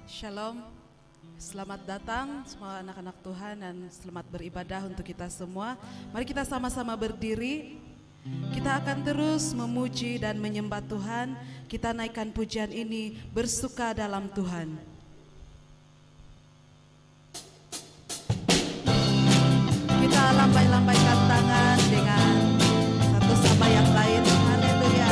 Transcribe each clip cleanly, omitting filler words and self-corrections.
Shalom, selamat datang semua anak-anak Tuhan dan selamat beribadah untuk kita semua. Mari kita sama-sama berdiri. Kita akan terus memuji dan menyembah Tuhan. Kita naikkan pujian ini, bersuka dalam Tuhan. Kita lambai-lambaikan tangan dengan satu sama yang lain. Haleluya.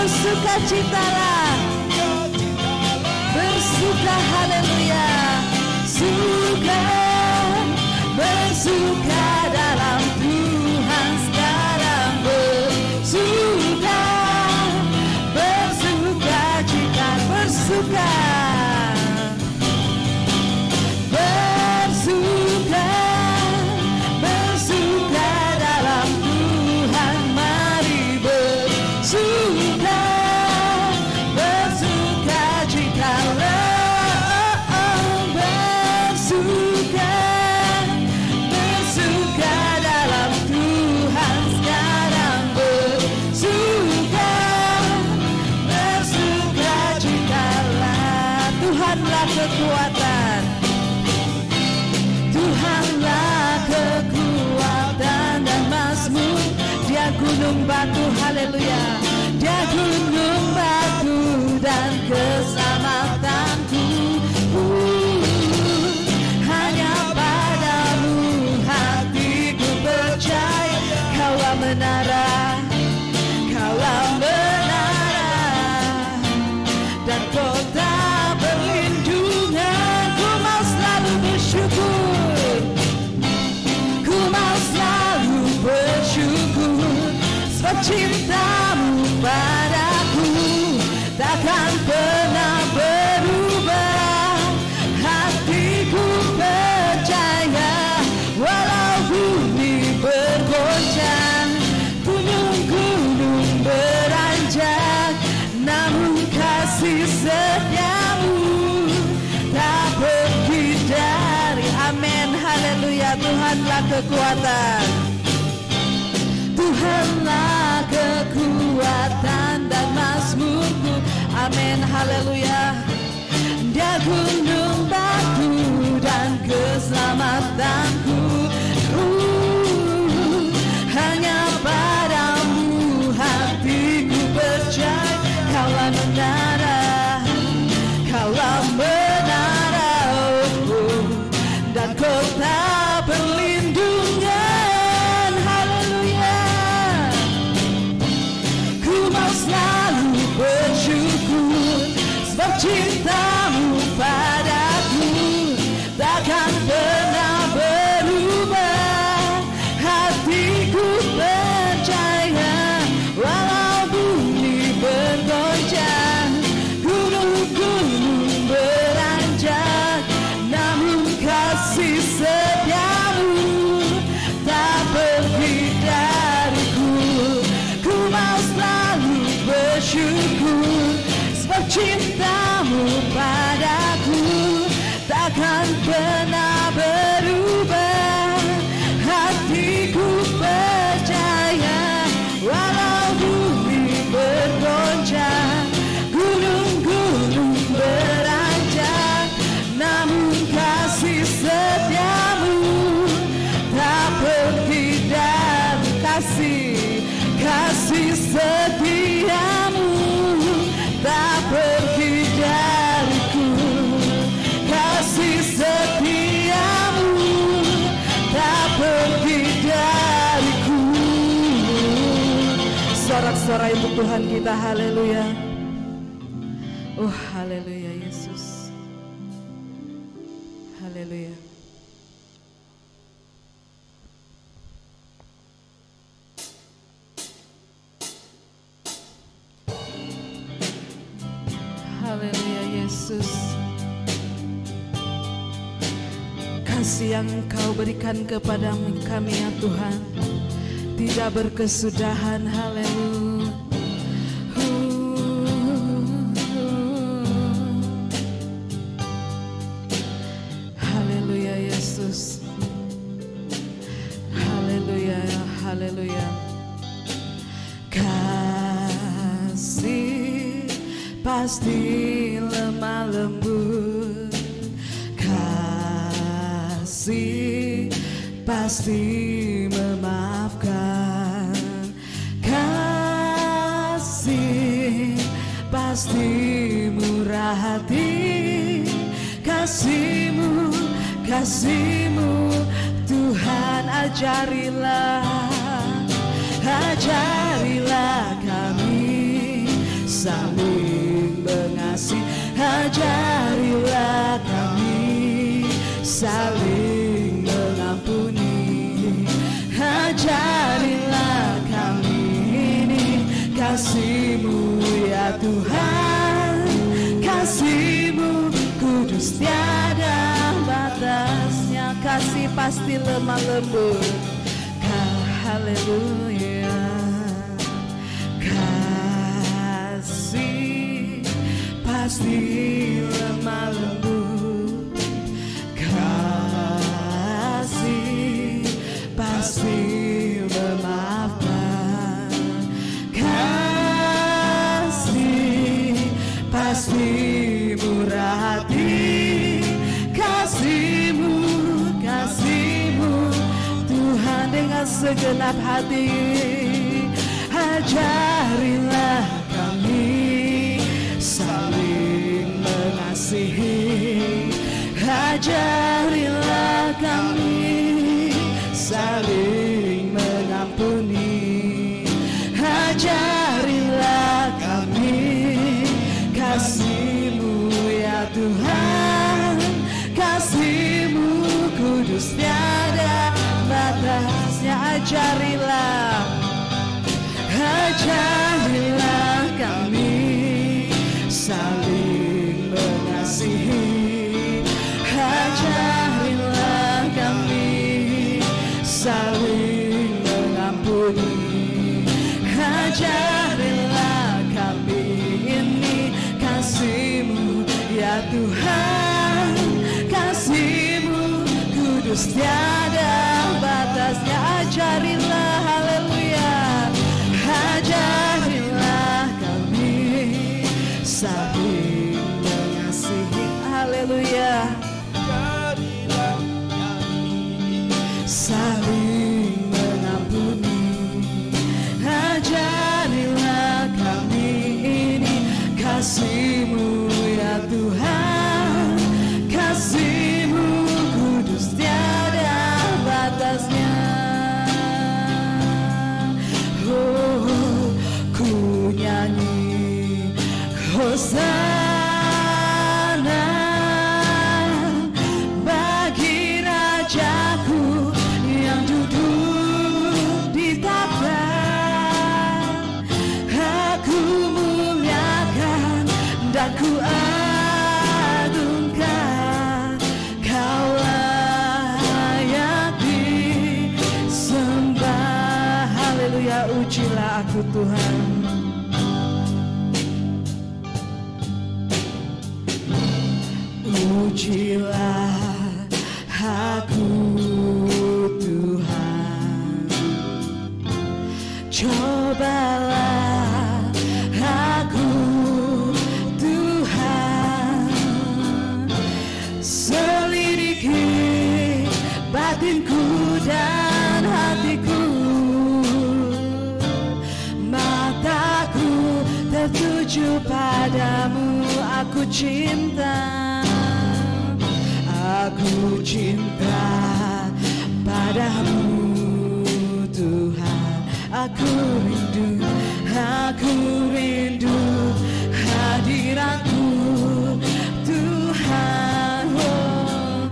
Bersukacitalah, bersuka, haleluya, suka, bersuka dalam Tuhan sekarang, bersuka, bersuka cita, bersuka, bersuka, bersuka dalam Tuhan, mari bersuka. Kekuatan, Tuhanlah kekuatan dan mazmur. Dia gunung batu, haleluya. Dia gunung batu dan keselamatanku. Hanya padamu hatiku percaya. Kaulah menara, kaulah menara dan kota perlindungan. Ku mau selalu bersyukur, ku mau selalu bersyukur, sebab cintamu padaku takkan pernah berubah. Hatiku percaya, walau bumi bergoncang, gunung-gunung beranjak, namun kasih setiamu tak pergi dari. Amin, haleluya. Tuhanlah kekuatan, Tuhanlah kekuatan dan mazmurku. Amin, haleluya. Dia gunung batu dan keselamatanku. Hanya padamu hatiku percaya. Kaulah menara, kaulah menara, dan kota perlindungan. Haleluya. Ku mau selalu bersorai untuk Tuhan kita. Haleluya. Oh, haleluya Yesus. Haleluya. Haleluya Yesus. Kasih yang Kau berikan kepada kami ya Tuhan tidak berkesudahan. Haleluya. Haleluya Yesus. Haleluya, haleluya. Kasih pasti lemah lembut, kasih pasti memaafkan, kasih pasti murah hati, kasih-Mu, kasih-Mu Tuhan ajarilah, ajarilah kami saling mengasihi, ajarilah kami saling mengampuni, ajarilah kami ini kasih-Mu ya Tuhan, kasih-Mu kudus tiada batasnya, kasih pasti lemah lembut, haleluya. Kasih pasti lemah lembut, kasih pasti memaafkan, kasih pasti murah hati, kasih-Mu, kasih-Mu Tuhan dengan segenap hati, ajarilah kami saling mengasihi, ajarilah kami saling mengampuni, ajarilah kami kasih-Mu ya Tuhan, kasih-Mu kudus tiada batasnya, ajarilah, ajarilah kami saling mengasihi, ajarilah kami saling mengampuni, ajarilah kami ini kasih-Mu ya Tuhan, kasih-Mu kudus tiada batasnya, ajarilah, haleluya, ajarilah kami saling mengasihi, haleluya, ajarilah kami saling mengampuni, ajarilah kami ini kasih-Mu ya Tuhan, kasih-Mu kudus tiada batasnya. Oh, ku nyanyi Hosana bagi Rajaku yang duduk di tahta, aku muliakan dan ku agungkan, Kau layak disembah, haleluya. Ujilah aku Tuhan, ujilah aku Tuhan, cobalah aku Tuhan, selidiki batinku dan hatiku, mataku tertuju padamu, aku cinta, aku cinta padamu Tuhan, aku rindu aku rindu hadirat-Mu Tuhan. Oh,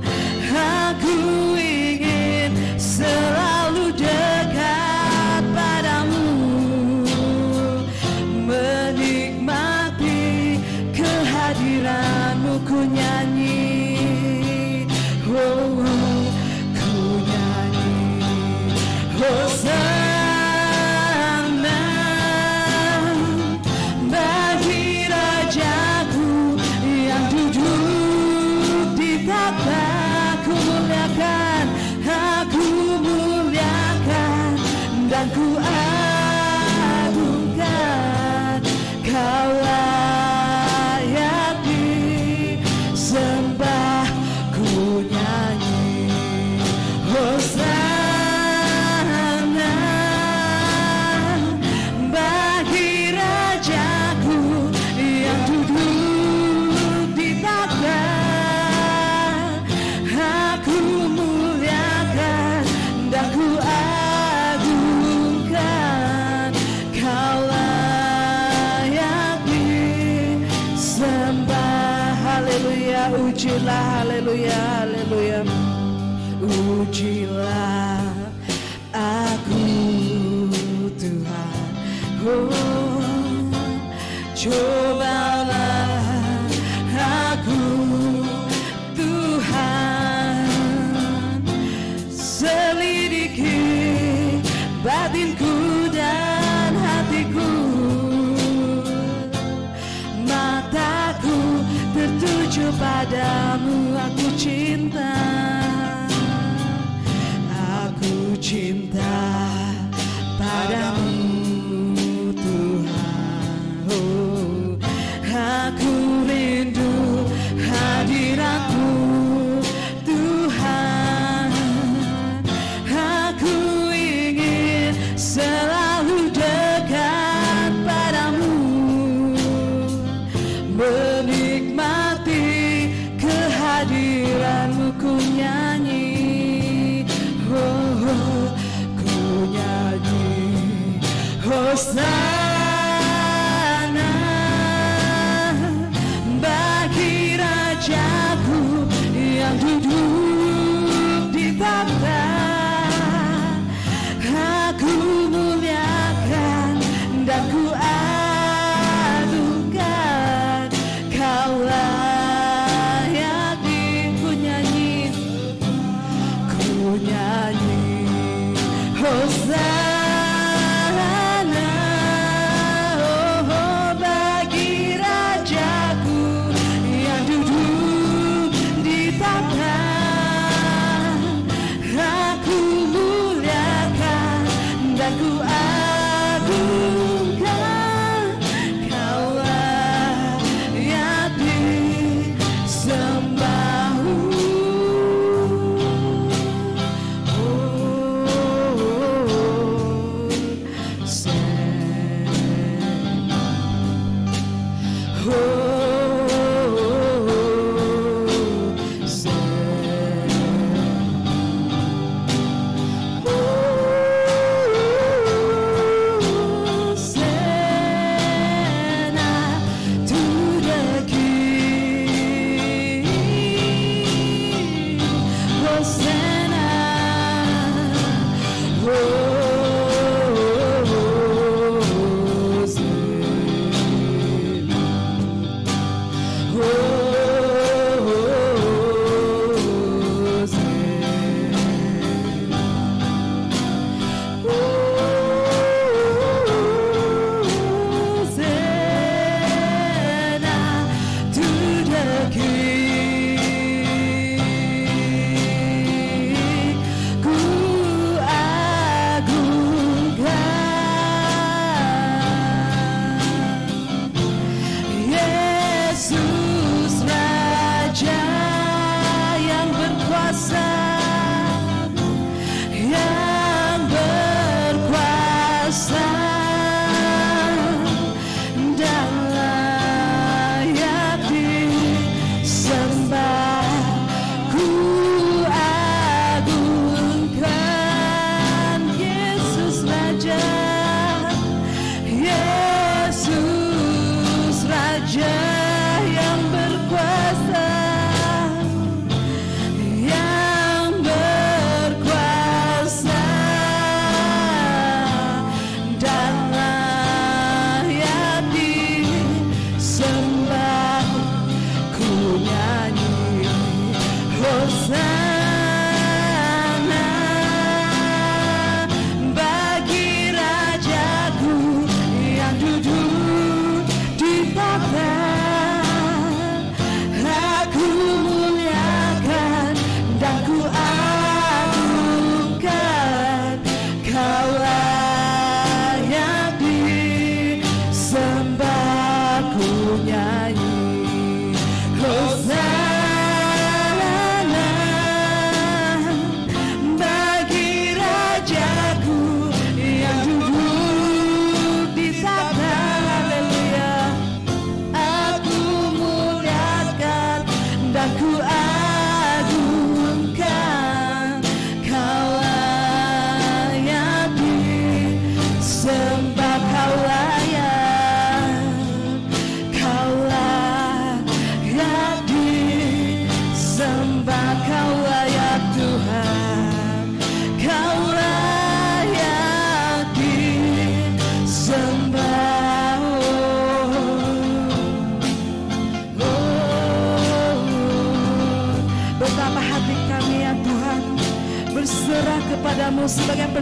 aku ingin selalu dekat padamu, menikmati kehadiran-Mu. Ku nyanyi, oh, ku nyanyi, Hosana bagi Rajaku yang duduk di tahta. Ku muliakan, aku muliakan dan ku agungkan. Kau layak disembah. Ku nyanyi, Hosana bagi Rajaku yang duduk di tahta. Aku muliakan dan ku agungkan. Kau layak disembah. Haleluya, ujilah, haleluya, haleluya. Ujilah aku Tuhan, oh, cobalah aku Tuhan, selidiki batinku dan hatiku. Mataku tertuju padamu, aku cinta, aku cinta padamu Tuhan. Oh, aku rindu hadirat-Mu Tuhan. Aku ingin selalu dekat padamu, menikmati kehadiran-Mu. Ku nyanyi, oh, oh, ku nyanyi, Hosana bagi Rajaku yang duduk di tahta. Aku muliakan dan ku agungkan. Kau layak ku nyanyi, ku nyanyi, Hosana, oh, oh, bagi Rajaku yang duduk di tahta. Aku muliakan dan ku agungkan. Kau layak disembah.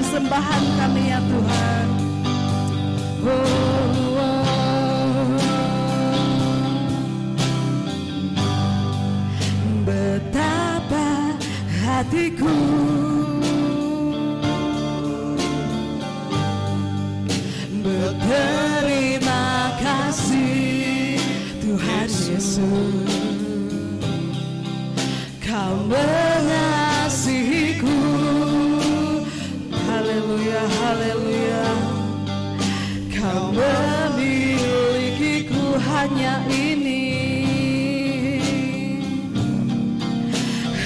persembahan kami ya Tuhan. Betapa hatiku berterima kasih Tuhan Yesus, Kau mengasihiku. Haleluya, haleluya. Kau memilikiku hanya ini.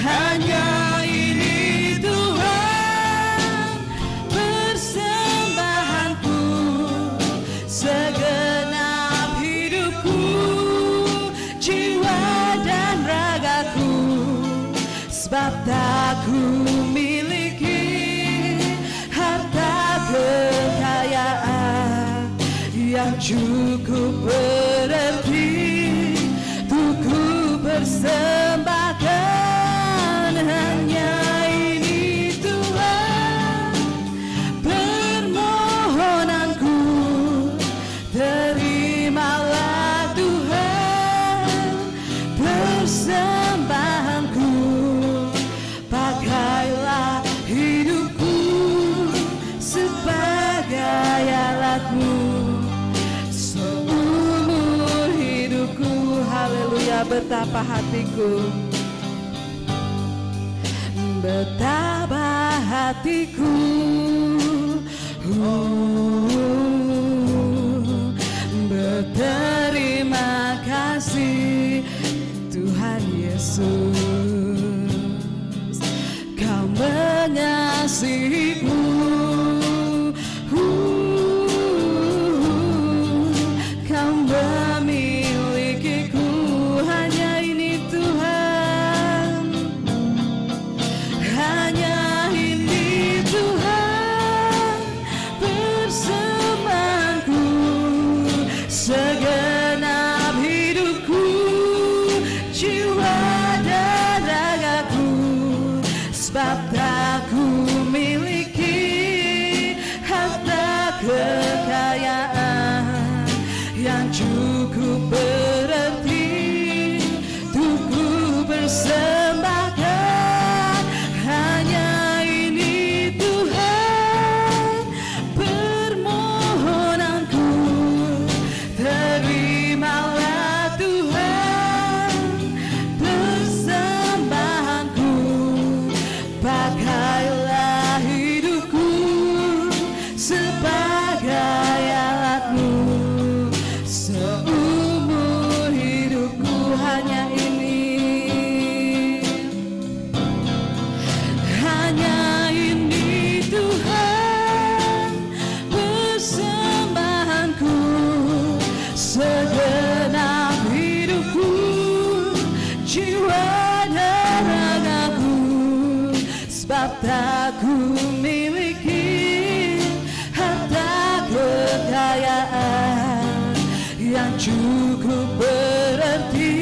Hanya ini Tuhan persembahanku, segenap hidupku, jiwa dan ragaku. Sebab tak ku miliki harta kekayaan yang cukup berarti untuk ku persembahkan. Hanya ini Tuhan permohonanku, terimalah Tuhan persembahanku. Pakailah hidupku sebagai alatmu seumur hidupku. Haleluya, betapa hatiku, betapa hatiku berterima kasih Tuhan Yesus, Kau mengasihiku. Kau memilikiku. Hanya ini Tuhan, hanya ini Tuhan persembahanku, segenap hidupku, jiwa dan ragaku. Sebab tak ku miliki harta kekayaan yang cukup berarti untuk ku persembahkan. Hanya ini Tuhan permohonanku, terimalah Tuhan persembahanku. Pakailah hidupku sebagai alatmu seumur hidupku. Hanya ini, hanya ini Tuhan persembahanku, segenap hidupku, jiwa dan ragaku. Sebab tak ku miliki harta kekayaan yang cukup berarti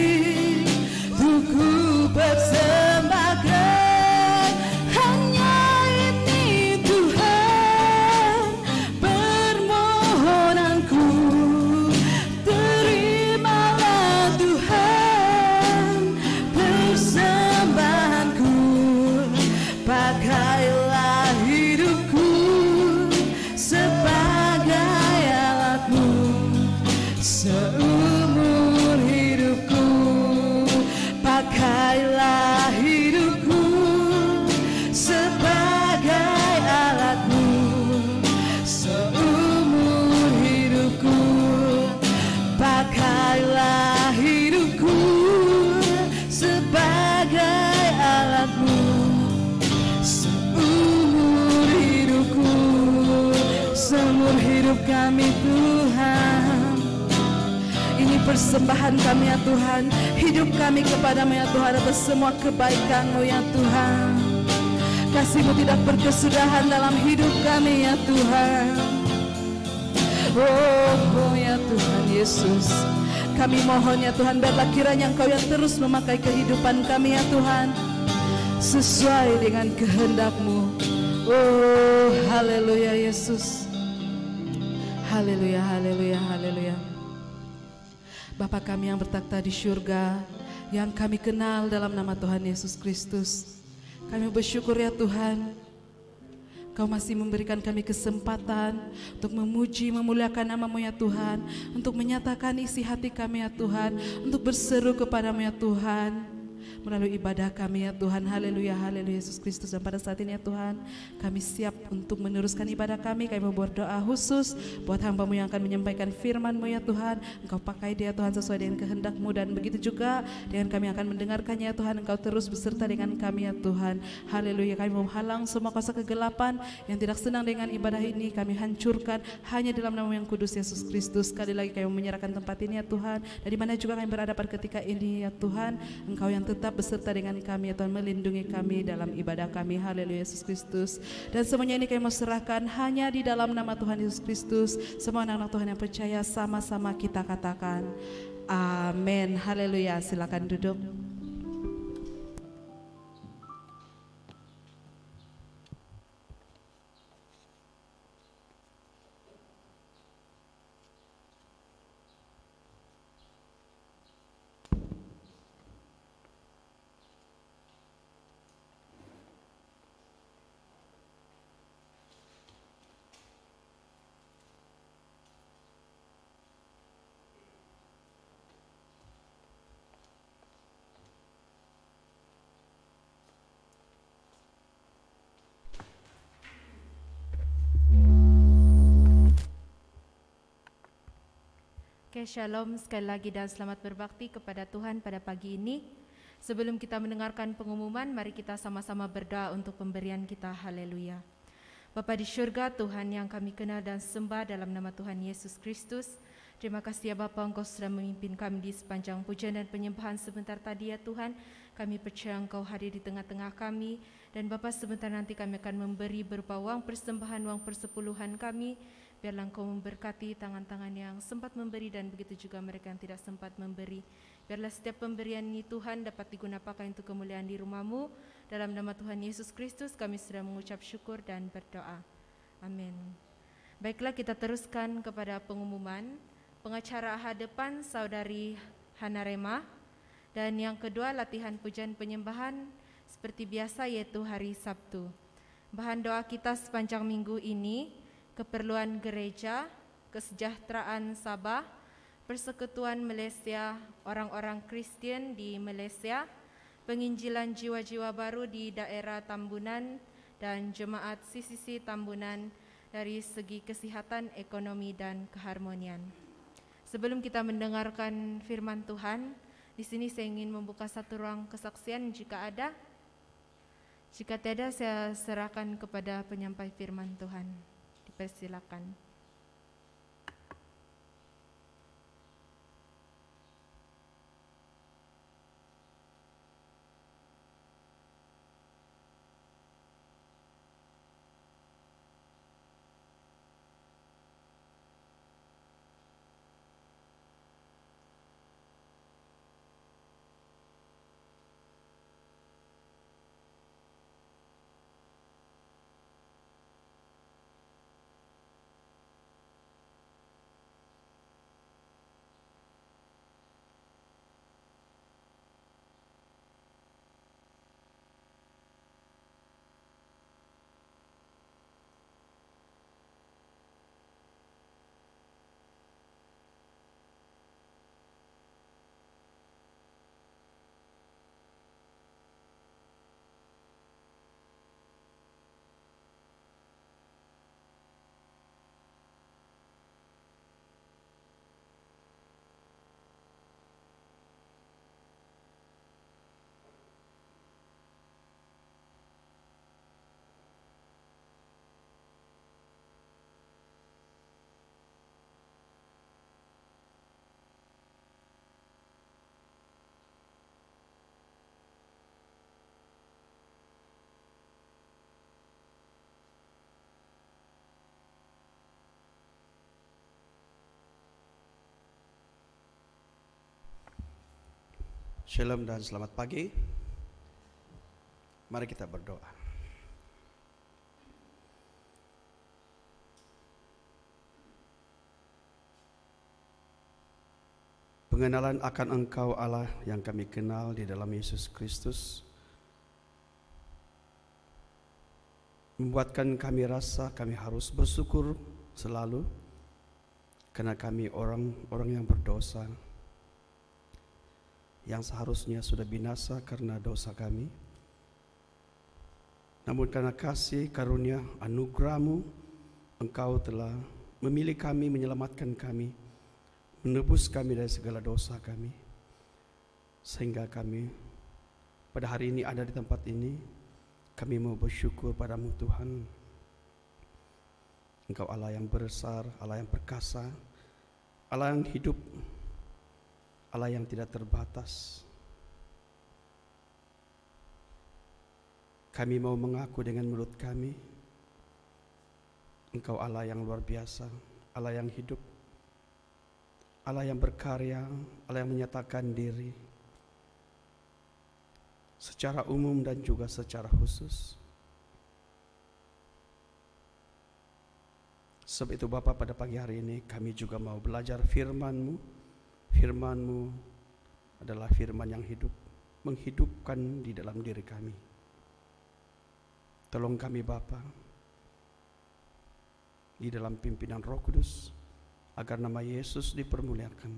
untuk ku persembahkan. Hanya ini Tuhan permohonanku, terimalah Tuhan persembahanku. Pakailah hidupku sebagai alatmu seumur hidupku. Pakailah hidupku sebagai alatmu seumur hidupku. Pakailah hidupku sebagai alatmu seumur hidupku. Seumur hidup kami Tuhan, ini persembahan kami ya Tuhan. Hidup kami kepadamu ya Tuhan atas semua kebaikan-Mu ya Tuhan. Kasih-Mu tidak berkesudahan dalam hidup kami ya Tuhan. Oh ya Tuhan Yesus, kami mohon ya Tuhan, biarlah kiranya Engkau yang terus memakai kehidupan kami ya Tuhan, sesuai dengan kehendak-Mu. Oh, haleluya Yesus. Haleluya, haleluya, haleluya. Bapa kami yang bertakhta di syurga, yang kami kenal dalam nama Tuhan Yesus Kristus, kami bersyukur ya Tuhan, Kau masih memberikan kami kesempatan untuk memuji, memuliakan nama-Mu ya Tuhan, untuk menyatakan isi hati kami ya Tuhan, untuk berseru kepadamu ya Tuhan, melalui ibadah kami ya Tuhan. Haleluya, haleluya Yesus Kristus. Dan pada saat ini ya Tuhan, kami siap untuk meneruskan ibadah kami. Kami mau berdoa khusus buat hamba-Mu yang akan menyampaikan firman-Mu ya Tuhan. Engkau pakai dia Tuhan sesuai dengan kehendak-Mu, dan begitu juga dengan kami akan mendengarkannya ya Tuhan. Engkau terus beserta dengan kami ya Tuhan. Haleluya. Kami mau halang semua kuasa kegelapan yang tidak senang dengan ibadah ini. Kami hancurkan hanya dalam nama yang kudus Yesus Kristus. Sekali lagi kami menyerahkan tempat ini ya Tuhan, dari mana juga kami berada pada ketika ini ya Tuhan. Engkau yang tetap beserta dengan kami ya Tuhan, melindungi kami dalam ibadah kami. Haleluya Yesus Kristus. Dan semuanya ini kami mau serahkan hanya di dalam nama Tuhan Yesus Kristus. Semua anak-anak Tuhan yang percaya sama-sama kita katakan amin. Haleluya. Silakan duduk. Oke, shalom sekali lagi dan selamat berbakti kepada Tuhan pada pagi ini. Sebelum kita mendengarkan pengumuman, mari kita sama-sama berdoa untuk pemberian kita. Haleluya. Bapa di syurga, Tuhan yang kami kenal dan sembah dalam nama Tuhan Yesus Kristus, terima kasih ya Bapa, Engkau sudah memimpin kami di sepanjang pujian dan penyembahan sebentar tadi ya Tuhan. Kami percaya Engkau hadir di tengah-tengah kami, dan Bapa sebentar nanti kami akan memberi berupa uang persembahan, uang persepuluhan kami. Biarlah Engkau memberkati tangan-tangan yang sempat memberi dan begitu juga mereka yang tidak sempat memberi. Biarlah setiap pemberian ini Tuhan dapat digunakan untuk kemuliaan di rumah-Mu. Dalam nama Tuhan Yesus Kristus kami sudah mengucap syukur dan berdoa. Amin. Baiklah, kita teruskan kepada pengumuman. Pengacara ahad depan Saudari Hana Rema, dan yang kedua latihan pujian penyembahan seperti biasa yaitu hari Sabtu. Bahan doa kita sepanjang minggu ini: keperluan gereja, kesejahteraan Sabah, persekutuan Malaysia, orang-orang Kristian di Malaysia, penginjilan jiwa-jiwa baru di daerah Tambunan, dan jemaat CCC Tambunan dari segi kesihatan, ekonomi, dan keharmonian. Sebelum kita mendengarkan firman Tuhan, di sini saya ingin membuka satu ruang kesaksian jika ada. Jika tidak, saya serahkan kepada penyampai firman Tuhan. Persilakan. Shalom dan selamat pagi. Mari kita berdoa. Pengenalan akan Engkau Allah yang kami kenal di dalam Yesus Kristus membuatkan kami rasa kami harus bersyukur selalu, karena kami orang-orang yang berdosa, yang seharusnya sudah binasa karena dosa kami. Namun karena kasih karunia anugerah-Mu, Engkau telah memilih kami, menyelamatkan kami, menebus kami dari segala dosa kami, sehingga kami pada hari ini ada di tempat ini. Kami mau bersyukur padamu Tuhan. Engkau Allah yang besar, Allah yang perkasa, Allah yang hidup, Allah yang tidak terbatas. Kami mau mengaku dengan mulut kami, Engkau Allah yang luar biasa, Allah yang hidup, Allah yang berkarya, Allah yang menyatakan diri secara umum dan juga secara khusus. Sebab itu Bapa, pada pagi hari ini kami juga mau belajar firman-Mu. Firman-Mu adalah firman yang hidup, menghidupkan di dalam diri kami. Tolong kami Bapa, di dalam pimpinan Roh Kudus, agar nama Yesus dipermuliakan.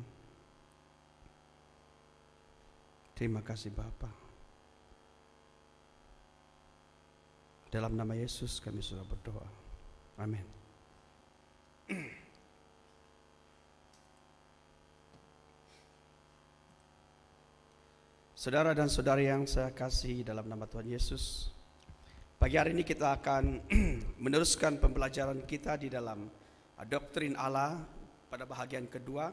Terima kasih Bapa. Dalam nama Yesus kami sudah berdoa. Amin. Saudara dan saudari yang saya kasihi dalam nama Tuhan Yesus, pagi hari ini kita akan meneruskan pembelajaran kita di dalam doktrin Allah pada bahagian kedua,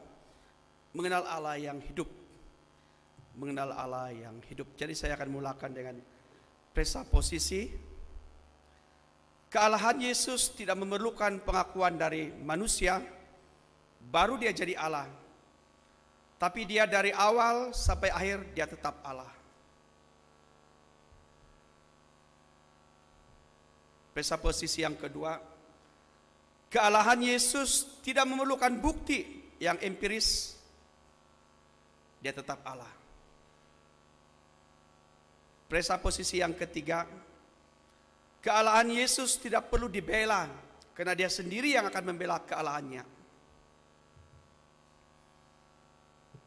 mengenal Allah yang hidup. Mengenal Allah yang hidup. Jadi saya akan mulakan dengan presuposisi. Kealahan Yesus tidak memerlukan pengakuan dari manusia, baru dia jadi Allah. Tapi dia dari awal sampai akhir dia tetap Allah. Presuposisi yang kedua, kealahan Yesus tidak memerlukan bukti yang empiris, dia tetap Allah. Presuposisi yang ketiga, kealahan Yesus tidak perlu dibela, karena dia sendiri yang akan membela kealahannya.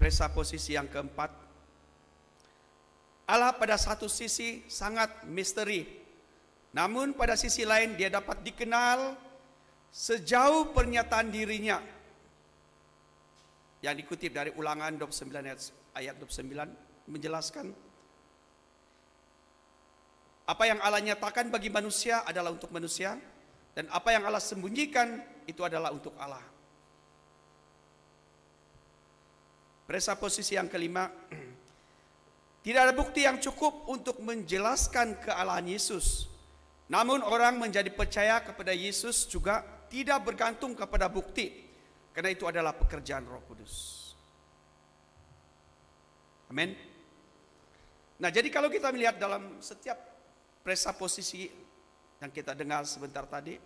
Presuposisi yang keempat, Allah pada satu sisi sangat misteri, namun pada sisi lain dia dapat dikenal sejauh pernyataan dirinya. Yang dikutip dari Ulangan 29 ayat 29 menjelaskan, apa yang Allah nyatakan bagi manusia adalah untuk manusia, dan apa yang Allah sembunyikan itu adalah untuk Allah. Presuposisi yang kelima, tidak ada bukti yang cukup untuk menjelaskan kealahan Yesus. Namun orang menjadi percaya kepada Yesus juga tidak bergantung kepada bukti, karena itu adalah pekerjaan Roh Kudus. Amin. Nah, jadi kalau kita melihat dalam setiap presuposisi yang kita dengar sebentar tadi,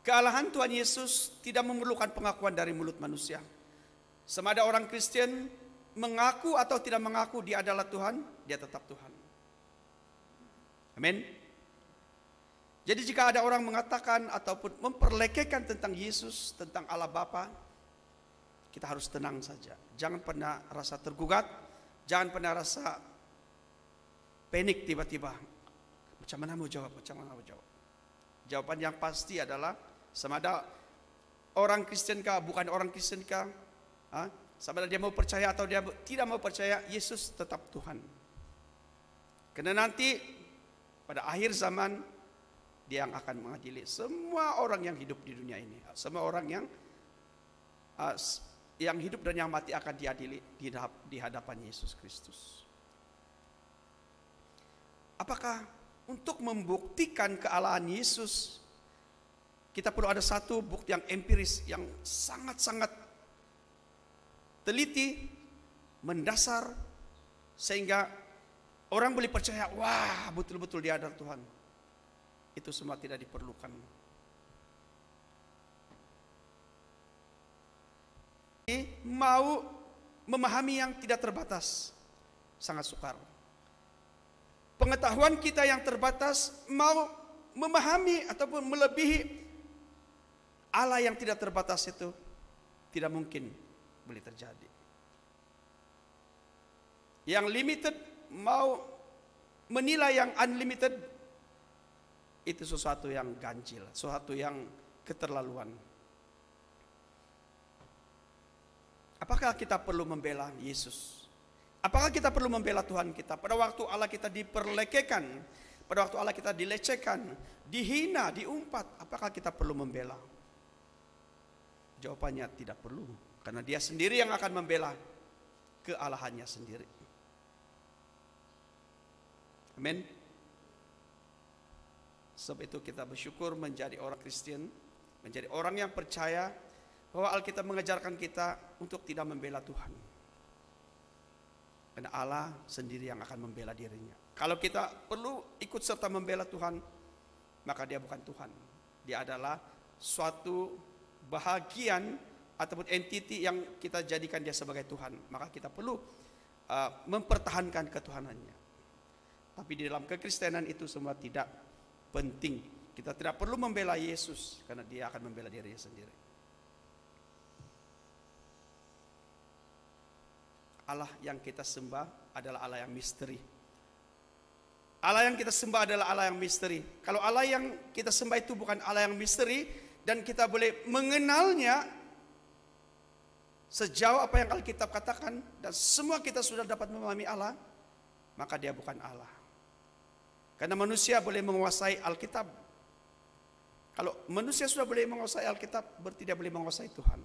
kealahan Tuhan Yesus tidak memerlukan pengakuan dari mulut manusia. Sama ada orang Kristen mengaku atau tidak mengaku dia adalah Tuhan, dia tetap Tuhan. Amin. Jadi jika ada orang mengatakan ataupun memperlekehkan tentang Yesus, tentang Allah Bapa, kita harus tenang saja. Jangan pernah rasa tergugat, jangan pernah rasa panik tiba-tiba. Macam mana mau jawab? Macam mana mau jawab? Jawaban yang pasti adalah sama ada orang Kristen kah, bukan orang Kristen kah, sama ada dia mau percaya atau dia tidak mau percaya, Yesus tetap Tuhan. Karena nanti pada akhir zaman dia yang akan mengadili semua orang yang hidup di dunia ini. Semua orang yang hidup dan yang mati akan diadili di hadapan Yesus Kristus. Apakah untuk membuktikan kealahan Yesus kita perlu ada satu bukti yang empiris, yang sangat-sangat teliti, mendasar, sehingga orang boleh percaya, wah betul-betul dia adalah Tuhan. Itu semua tidak diperlukan. mau memahami yang tidak terbatas, sangat sukar. Pengetahuan kita yang terbatas mau memahami ataupun melebihi Allah yang tidak terbatas itu tidak mungkin boleh terjadi. Yang limited mau menilai yang unlimited, itu sesuatu yang ganjil, sesuatu yang keterlaluan. Apakah kita perlu membela Yesus? Apakah kita perlu membela Tuhan kita? Pada waktu Allah kita diperlekehkan, pada waktu Allah kita dilecehkan, dihina, diumpat, apakah kita perlu membela? Jawabannya tidak perlu, karena Dia sendiri yang akan membela kealahannya sendiri. Amin. Sebab itu kita bersyukur menjadi orang Kristen, menjadi orang yang percaya bahwa Alkitab mengajarkan kita untuk tidak membela Tuhan. Karena Allah sendiri yang akan membela dirinya. Kalau kita perlu ikut serta membela Tuhan, maka Dia bukan Tuhan. Dia adalah suatu bahagian ataupun entiti yang kita jadikan Dia sebagai Tuhan. Maka kita perlu mempertahankan ketuhanannya. Tapi di dalam kekristenan itu semua tidak penting. Kita tidak perlu membela Yesus karena Dia akan membela dirinya sendiri. Allah yang kita sembah adalah Allah yang misteri. Allah yang kita sembah adalah Allah yang misteri. Kalau Allah yang kita sembah itu bukan Allah yang misteri dan kita boleh mengenalnya sejauh apa yang Alkitab katakan dan semua kita sudah dapat memahami Allah, maka Dia bukan Allah. Karena manusia boleh menguasai Alkitab. Kalau manusia sudah boleh menguasai Alkitab, berarti dia boleh menguasai Tuhan.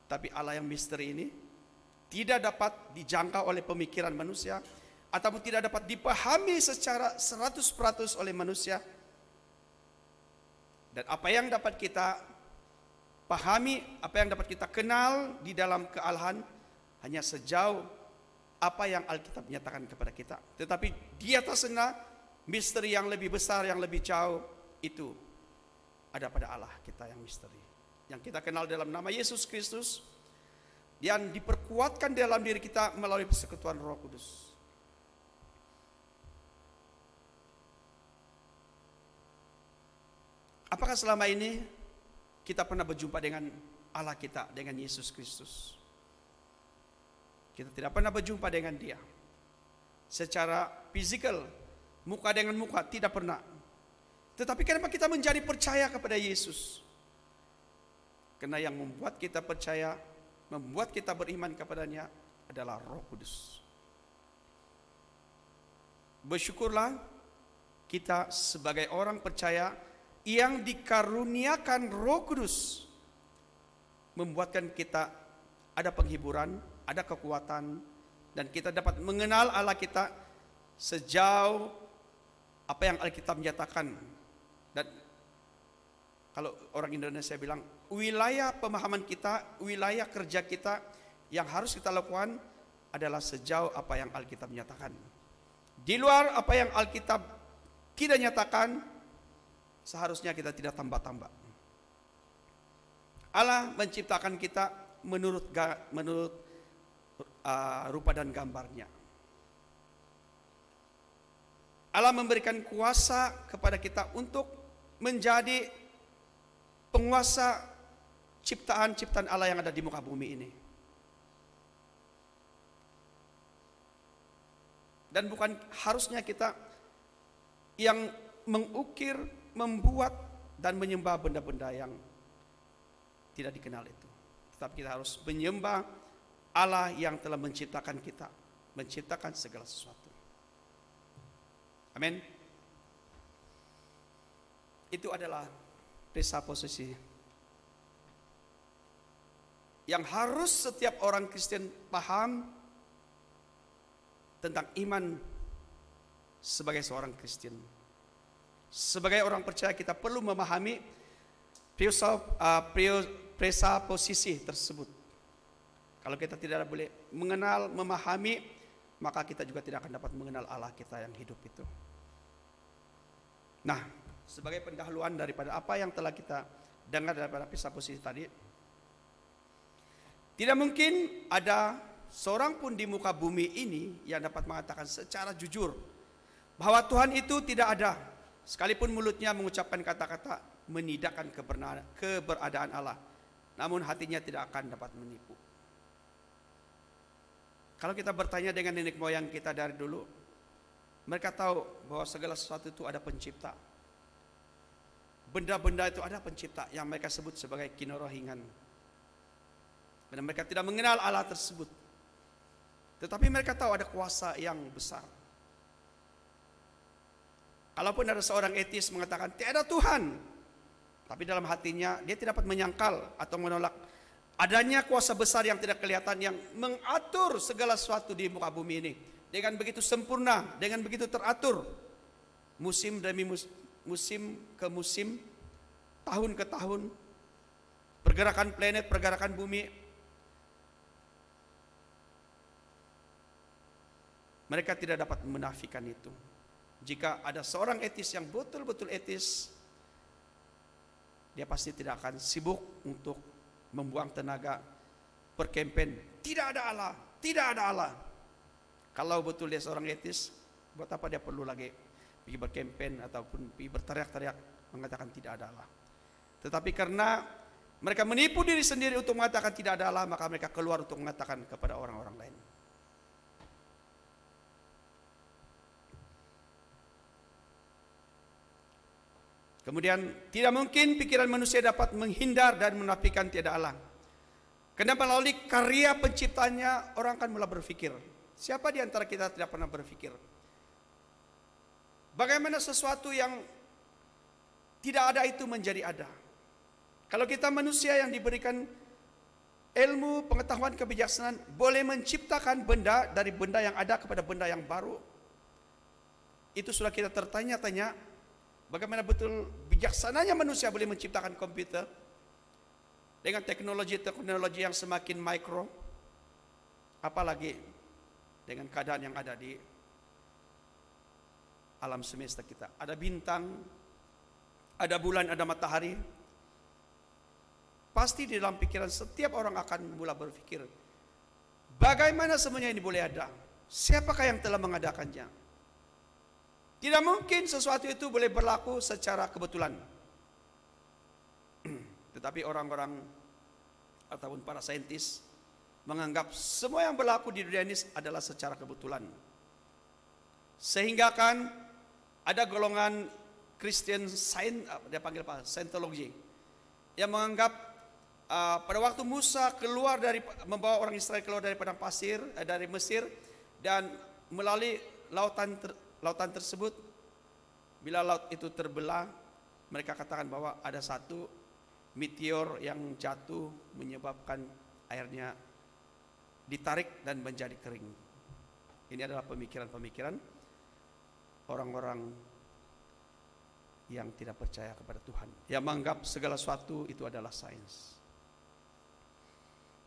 Tapi Allah yang misteri ini tidak dapat dijangkau oleh pemikiran manusia ataupun tidak dapat dipahami secara 100% oleh manusia. Dan apa yang dapat kita pahami, apa yang dapat kita kenal di dalam kealahan hanya sejauh apa yang Alkitab nyatakan kepada kita. Tetapi di atas sana misteri yang lebih besar, yang lebih jauh itu ada pada Allah kita yang misteri. Yang kita kenal dalam nama Yesus Kristus, yang diperkuatkan dalam diri kita melalui persekutuan Roh Kudus. Apakah selama ini kita pernah berjumpa dengan Allah kita, dengan Yesus Kristus? Kita tidak pernah berjumpa dengan Dia secara fisikal, muka dengan muka, tidak pernah. Tetapi kenapa kita menjadi percaya kepada Yesus? Karena yang membuat kita percaya, membuat kita beriman kepadanya adalah Roh Kudus. Bersyukurlah kita sebagai orang percaya yang dikaruniakan Roh Kudus, membuatkan kita ada penghiburan, ada kekuatan, dan kita dapat mengenal Allah kita sejauh apa yang Alkitab menyatakan. Dan kalau orang Indonesia bilang, wilayah pemahaman kita, wilayah kerja kita yang harus kita lakukan adalah sejauh apa yang Alkitab menyatakan. Di luar apa yang Alkitab tidak nyatakan, seharusnya kita tidak tambah-tambah. Allah menciptakan kita menurut rupa dan gambarnya. Allah memberikan kuasa kepada kita untuk menjadi penguasa ciptaan-ciptaan Allah yang ada di muka bumi ini. Dan bukan harusnya kita yang mengukir, membuat, dan menyembah benda-benda yang tidak dikenal itu. Tetapi kita harus menyembah Allah yang telah menciptakan kita, menciptakan segala sesuatu. Amin. Itu adalah presaposisi yang harus setiap orang Kristen paham tentang iman sebagai seorang Kristen. Sebagai orang percaya kita perlu memahami presaposisi tersebut. Kalau kita tidak boleh mengenal, memahami, maka kita juga tidak akan dapat mengenal Allah kita yang hidup itu. Nah, sebagai pendahuluan daripada apa yang telah kita dengar daripada presaposisi tadi, Tidak mungkin ada seorang pun di muka bumi ini yang dapat mengatakan secara jujur bahwa Tuhan itu tidak ada, sekalipun mulutnya mengucapkan kata-kata menidakkan keberadaan Allah, namun hatinya tidak akan dapat menipu. Kalau kita bertanya dengan nenek moyang kita dari dulu, mereka tahu bahwa segala sesuatu itu ada pencipta. Benda-benda itu ada pencipta yang mereka sebut sebagai kinorohingan. Dan mereka tidak mengenal Allah tersebut. Tetapi mereka tahu ada kuasa yang besar. Kalaupun ada seorang etis mengatakan tiada Tuhan, tapi dalam hatinya dia tidak dapat menyangkal atau menolak adanya kuasa besar yang tidak kelihatan yang mengatur segala sesuatu di muka bumi ini dengan begitu sempurna, dengan begitu teratur, musim demi musim ke musim, tahun ke tahun, pergerakan planet, pergerakan bumi. Mereka tidak dapat menafikan itu. Jika ada seorang etis yang betul-betul etis, dia pasti tidak akan sibuk untuk membuang tenaga berkempen. Tidak ada Allah, tidak ada Allah. Kalau betul dia seorang etis, buat apa dia perlu lagi pergi berkempen ataupun pergi berteriak-teriak mengatakan tidak ada Allah. Tetapi karena mereka menipu diri sendiri untuk mengatakan tidak ada Allah, maka mereka keluar untuk mengatakan kepada orang-orang lain. Kemudian tidak mungkin pikiran manusia dapat menghindar dan menafikan tiada Allah. Karena melalui karya penciptanya orang akan mulai berpikir. Siapa di antara kita tidak pernah berpikir? Bagaimana sesuatu yang tidak ada itu menjadi ada? Kalau kita manusia yang diberikan ilmu, pengetahuan, kebijaksanaan, boleh menciptakan benda dari benda yang ada kepada benda yang baru. Itu sudah kita tertanya-tanya. Bagaimana betul bijaksananya manusia boleh menciptakan komputer dengan teknologi yang semakin mikro, apalagi dengan keadaan yang ada di alam semesta kita. Ada bintang, ada bulan, ada matahari. Pasti di dalam pikiran setiap orang akan mulai berpikir, bagaimana semuanya ini boleh ada? Siapakah yang telah mengadakannya? Tidak mungkin sesuatu itu boleh berlaku secara kebetulan. Tetapi orang-orang ataupun para saintis menganggap semua yang berlaku di dunia ini adalah secara kebetulan. Sehingga kan ada golongan Christian Science, dia panggil apa? Scientology, yang menganggap pada waktu Musa membawa orang Israel keluar dari padang pasir, dari Mesir, dan melalui lautan tersebut, bila laut itu terbelah, mereka katakan bahwa ada satu meteor yang jatuh menyebabkan airnya ditarik dan menjadi kering. Ini adalah pemikiran-pemikiran orang-orang yang tidak percaya kepada Tuhan, yang menganggap segala sesuatu itu adalah sains.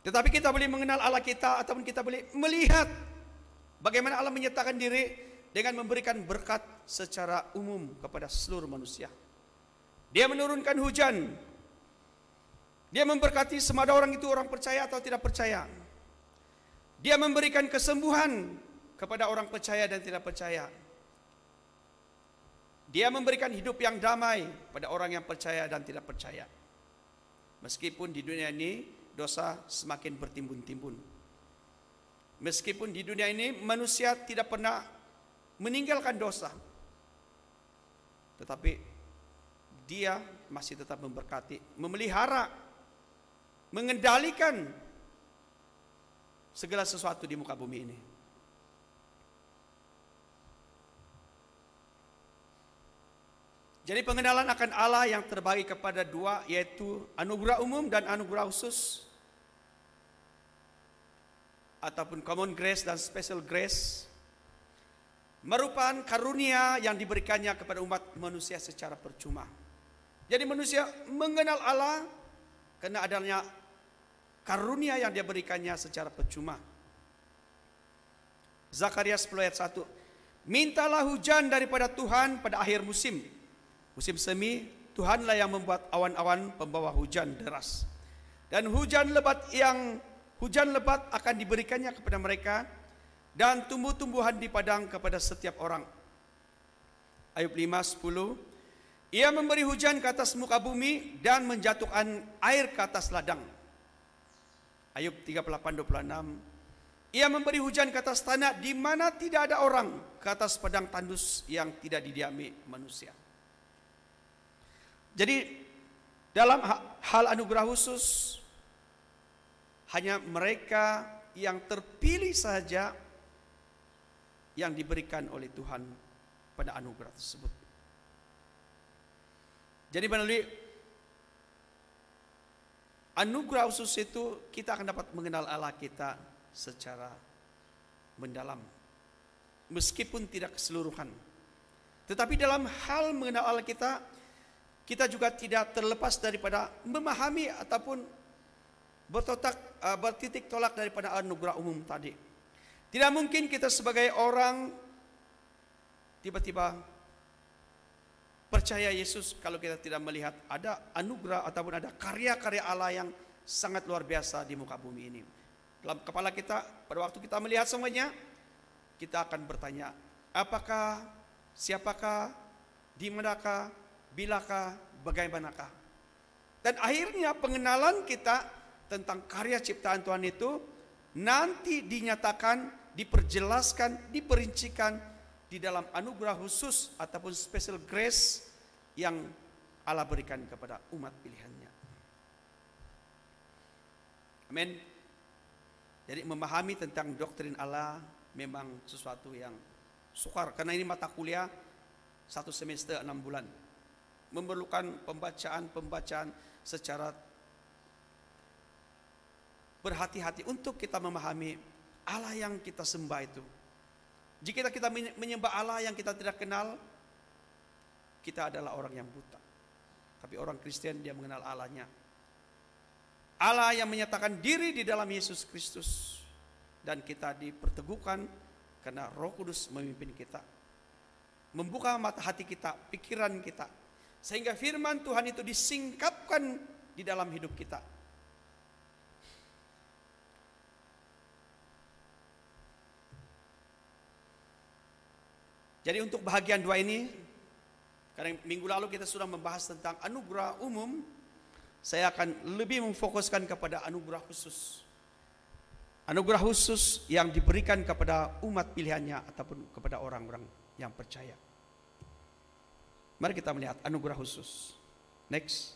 Tetapi kita boleh mengenal Allah kita, ataupun kita boleh melihat bagaimana Allah menyatakan diri dengan memberikan berkat secara umum kepada seluruh manusia. Dia menurunkan hujan. Dia memberkati semua orang itu, orang percaya atau tidak percaya. Dia memberikan kesembuhan kepada orang percaya dan tidak percaya. Dia memberikan hidup yang damai pada orang yang percaya dan tidak percaya. Meskipun di dunia ini dosa semakin bertimbun-timbun. Meskipun di dunia ini manusia tidak pernah meninggalkan dosa, tetapi Dia masih tetap memberkati, memelihara, mengendalikan segala sesuatu di muka bumi ini. Jadi pengenalan akan Allah yang terbagi kepada dua, yaitu anugerah umum dan anugerah khusus, ataupun common grace dan special grace, merupakan karunia yang diberikannya kepada umat manusia secara percuma. Jadi manusia mengenal Allah karena adanya karunia yang dia berikannya secara percuma. Zakaria 10 ayat 1. Mintalah hujan daripada Tuhan pada akhir musim. Musim semi, Tuhanlah yang membuat awan-awan pembawa hujan deras. Dan hujan lebat yang hujan lebat akan diberikannya kepada mereka, dan tumbuh-tumbuhan di padang kepada setiap orang. Ayub 5:10, Ia memberi hujan ke atas muka bumi dan menjatuhkan air ke atas ladang. Ayub 38:26, Ia memberi hujan ke atas tanah di mana tidak ada orang, ke atas padang tandus yang tidak didiami manusia. Jadi dalam hal anugerah khusus, hanya mereka yang terpilih saja yang diberikan oleh Tuhan pada anugerah tersebut. Jadi melalui anugerah khusus itu kita akan dapat mengenal Allah kita secara mendalam, meskipun tidak keseluruhan. Tetapi dalam hal mengenal Allah kita, kita juga tidak terlepas daripada memahami ataupun bertitik tolak daripada anugerah umum tadi. Tidak mungkin kita sebagai orang tiba-tiba percaya Yesus kalau kita tidak melihat ada anugerah ataupun ada karya-karya Allah yang sangat luar biasa di muka bumi ini. Dalam kepala kita, pada waktu kita melihat semuanya, kita akan bertanya, apakah, siapakah, di manakah, bilakah, bagaimanakah. Dan akhirnya pengenalan kita tentang karya ciptaan Tuhan itu nanti dinyatakan, diperjelaskan, diperincikan di dalam anugerah khusus ataupun special grace yang Allah berikan kepada umat pilihannya. Amin. Jadi memahami tentang doktrin Allah memang sesuatu yang sukar, karena ini mata kuliah 1 semester 6 bulan. Memerlukan pembacaan secara berhati-hati untuk kita memahami Allah yang kita sembah itu. Jika kita menyembah Allah yang kita tidak kenal, kita adalah orang yang buta. Tapi orang Kristen dia mengenal Allahnya. Allah yang menyatakan diri di dalam Yesus Kristus. Dan kita diperteguhkan karena Roh Kudus memimpin kita. Membuka mata hati kita, pikiran kita. Sehingga firman Tuhan itu disingkapkan di dalam hidup kita. Jadi untuk bahagian 2 ini, karena minggu lalu kita sudah membahas tentang anugerah umum, saya akan lebih memfokuskan kepada anugerah khusus. Anugerah khusus yang diberikan kepada umat pilihannya ataupun kepada orang-orang yang percaya. Mari kita melihat anugerah khusus. Next.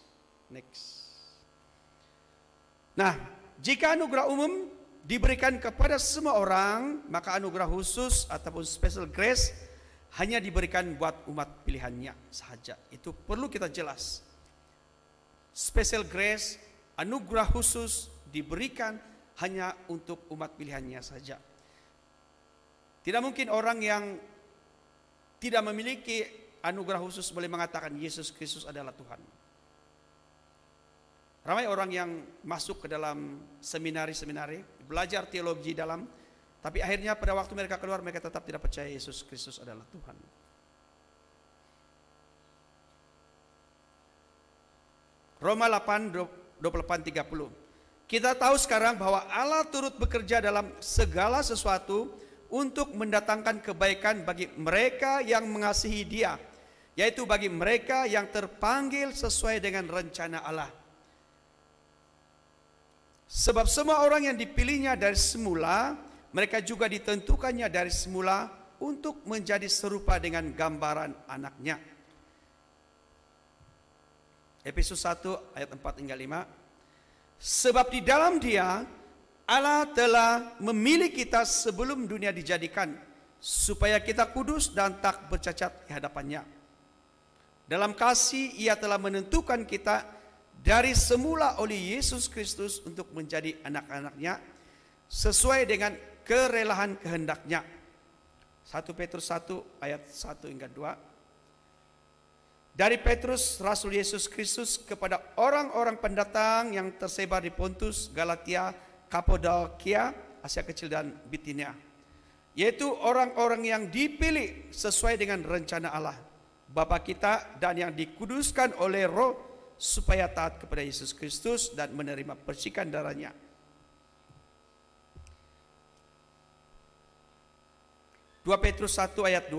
Nah, jika anugerah umum diberikan kepada semua orang, maka anugerah khusus ataupun special grace hanya diberikan buat umat pilihannya sahaja. Itu perlu kita jelas. Special grace, anugerah khusus diberikan hanya untuk umat pilihannya saja. Tidak mungkin orang yang tidak memiliki anugerah khusus boleh mengatakan Yesus Kristus adalah Tuhan. Ramai orang yang masuk ke dalam seminari, belajar teologi dalam, tapi akhirnya pada waktu mereka keluar, mereka tetap tidak percaya Yesus Kristus adalah Tuhan. Roma 8:28-30. Kita tahu sekarang bahwa Allah turut bekerja dalam segala sesuatu untuk mendatangkan kebaikan bagi mereka yang mengasihi Dia, yaitu bagi mereka yang terpanggil sesuai dengan rencana Allah. Sebab semua orang yang dipilihnya dari semula, mereka juga ditentukannya dari semula untuk menjadi serupa dengan gambaran anaknya. Efesus 1 ayat 4-5. Sebab di dalam Dia Allah telah memilih kita sebelum dunia dijadikan, supaya kita kudus dan tak bercacat di hadapannya. Dalam kasih Ia telah menentukan kita dari semula oleh Yesus Kristus untuk menjadi anak-anaknya sesuai dengan kerelaan kehendaknya. 1 Petrus 1 ayat 1-2. Dari Petrus, Rasul Yesus Kristus, kepada orang-orang pendatang yang tersebar di Pontus, Galatia, Kapadokia, Asia Kecil dan Bitinia, yaitu orang-orang yang dipilih sesuai dengan rencana Allah Bapa kita dan yang dikuduskan oleh Roh supaya taat kepada Yesus Kristus dan menerima percikan darahnya. 2 Petrus 1 ayat 2.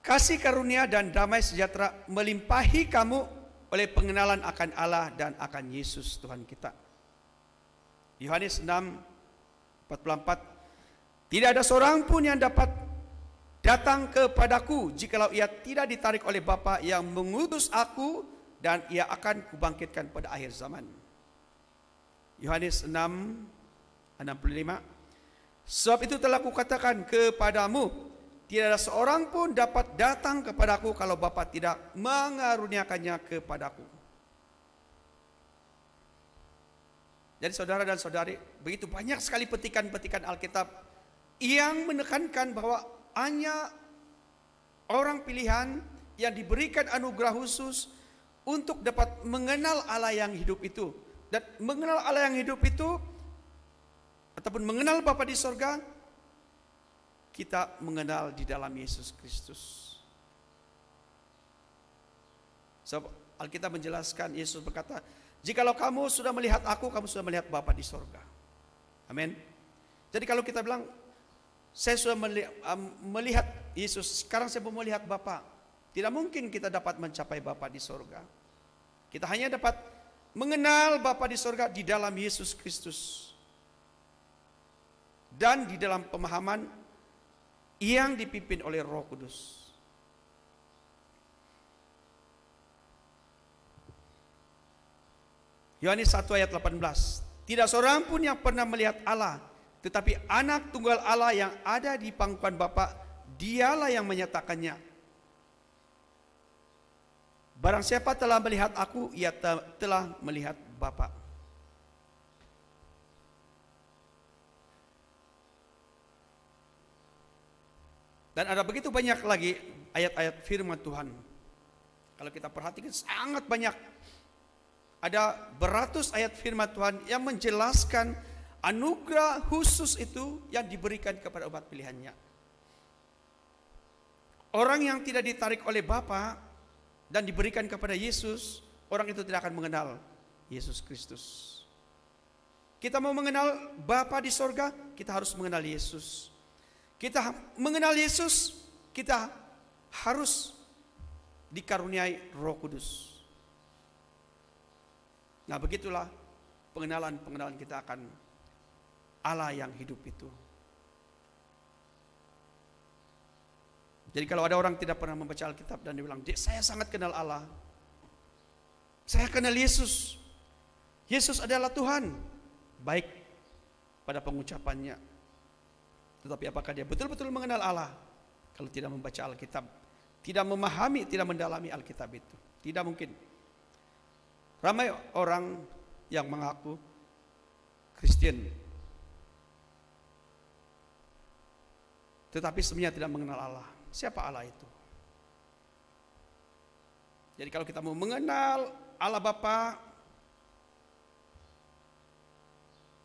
Kasih karunia dan damai sejahtera melimpahi kamu oleh pengenalan akan Allah dan akan Yesus Tuhan kita. Yohanes 6:44. Tidak ada seorang pun yang dapat datang kepadaku jikalau ia tidak ditarik oleh Bapa yang mengutus aku, dan ia akan kubangkitkan pada akhir zaman. Yohanes 6:65. Sebab itu telah kukatakan kepadamu, tidak ada seorang pun dapat datang kepadaku kalau Bapa tidak mengaruniakannya kepadaku. Jadi saudara dan saudari, begitu banyak sekali petikan-petikan Alkitab yang menekankan bahwa hanya orang pilihan yang diberikan anugerah khusus untuk dapat mengenal Allah yang hidup itu. Dan mengenal Allah yang hidup itu, ataupun mengenal Bapa di sorga, kita mengenal di dalam Yesus Kristus. Sebab Alkitab menjelaskan, Yesus berkata, jikalau kamu sudah melihat aku, kamu sudah melihat Bapa di sorga. Amin. Jadi kalau kita bilang, saya sudah melihat Yesus, sekarang saya mau melihat Bapa, tidak mungkin kita dapat mencapai Bapa di sorga. Kita hanya dapat mengenal Bapa di sorga di dalam Yesus Kristus, dan di dalam pemahaman yang dipimpin oleh Roh Kudus. Yohanes 1 ayat 18. Tidak seorang pun yang pernah melihat Allah, tetapi anak tunggal Allah yang ada di pangkuan Bapa, dialah yang menyatakannya. Barang siapa telah melihat aku, ia telah melihat Bapa. Dan ada begitu banyak lagi ayat-ayat firman Tuhan. Kalau kita perhatikan sangat banyak. Ada beratus ayat firman Tuhan yang menjelaskan anugerah khusus itu yang diberikan kepada umat pilihannya. Orang yang tidak ditarik oleh Bapa dan diberikan kepada Yesus, orang itu tidak akan mengenal Yesus Kristus. Kita mau mengenal Bapa di sorga, kita harus mengenal Yesus. Kita mengenal Yesus, kita harus dikaruniai Roh Kudus. Nah, begitulah pengenalan kita akan Allah yang hidup itu. Jadi kalau ada orang tidak pernah membaca Alkitab dan dia bilang, saya sangat kenal Allah, saya kenal Yesus, Yesus adalah Tuhan, baik pada pengucapannya. Tetapi apakah dia betul-betul mengenal Allah? Kalau tidak membaca Alkitab, tidak memahami, tidak mendalami Alkitab itu, tidak mungkin. Ramai orang yang mengaku Kristen, tetapi sebenarnya tidak mengenal Allah. Siapa Allah itu? Jadi kalau kita mau mengenal Allah Bapa,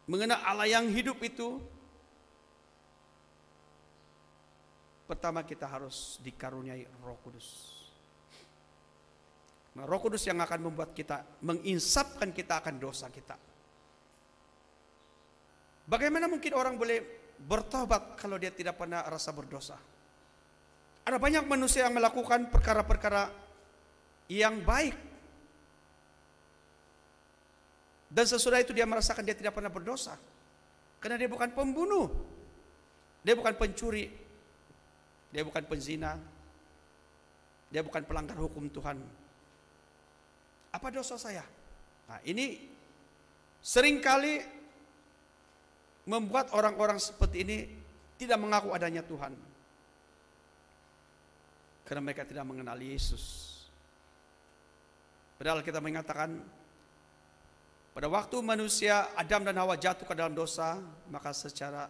mengenal Allah yang hidup itu, pertama kita harus dikaruniai Roh Kudus. Nah, Roh Kudus yang akan membuat kita, menginsapkan kita akan dosa kita. Bagaimana mungkin orang boleh bertobat kalau dia tidak pernah rasa berdosa? Ada banyak manusia yang melakukan perkara-perkara yang baik, dan sesudah itu dia merasakan dia tidak pernah berdosa, karena dia bukan pembunuh, dia bukan pencuri, dia bukan penzina, dia bukan pelanggar hukum Tuhan. Apa dosa saya? Nah, ini seringkali membuat orang-orang seperti ini tidak mengaku adanya Tuhan, karena mereka tidak mengenal Yesus. Padahal kita mengatakan pada waktu manusia Adam dan Hawa jatuh ke dalam dosa, maka secara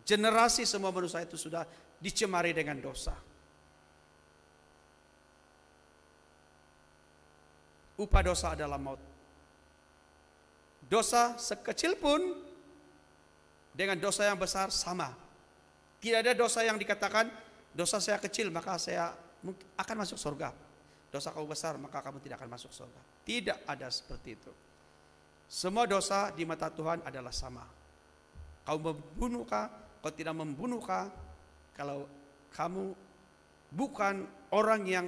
generasi semua manusia itu sudah dicemari dengan dosa. Upah dosa adalah maut. Dosa sekecil pun dengan dosa yang besar sama. Tidak ada dosa yang dikatakan dosa saya kecil maka saya akan masuk surga, dosa kamu besar maka kamu tidak akan masuk surga. Tidak ada seperti itu. Semua dosa di mata Tuhan adalah sama. Kau membunuhkah, Kau tidak membunuhkah? Kalau kamu bukan orang yang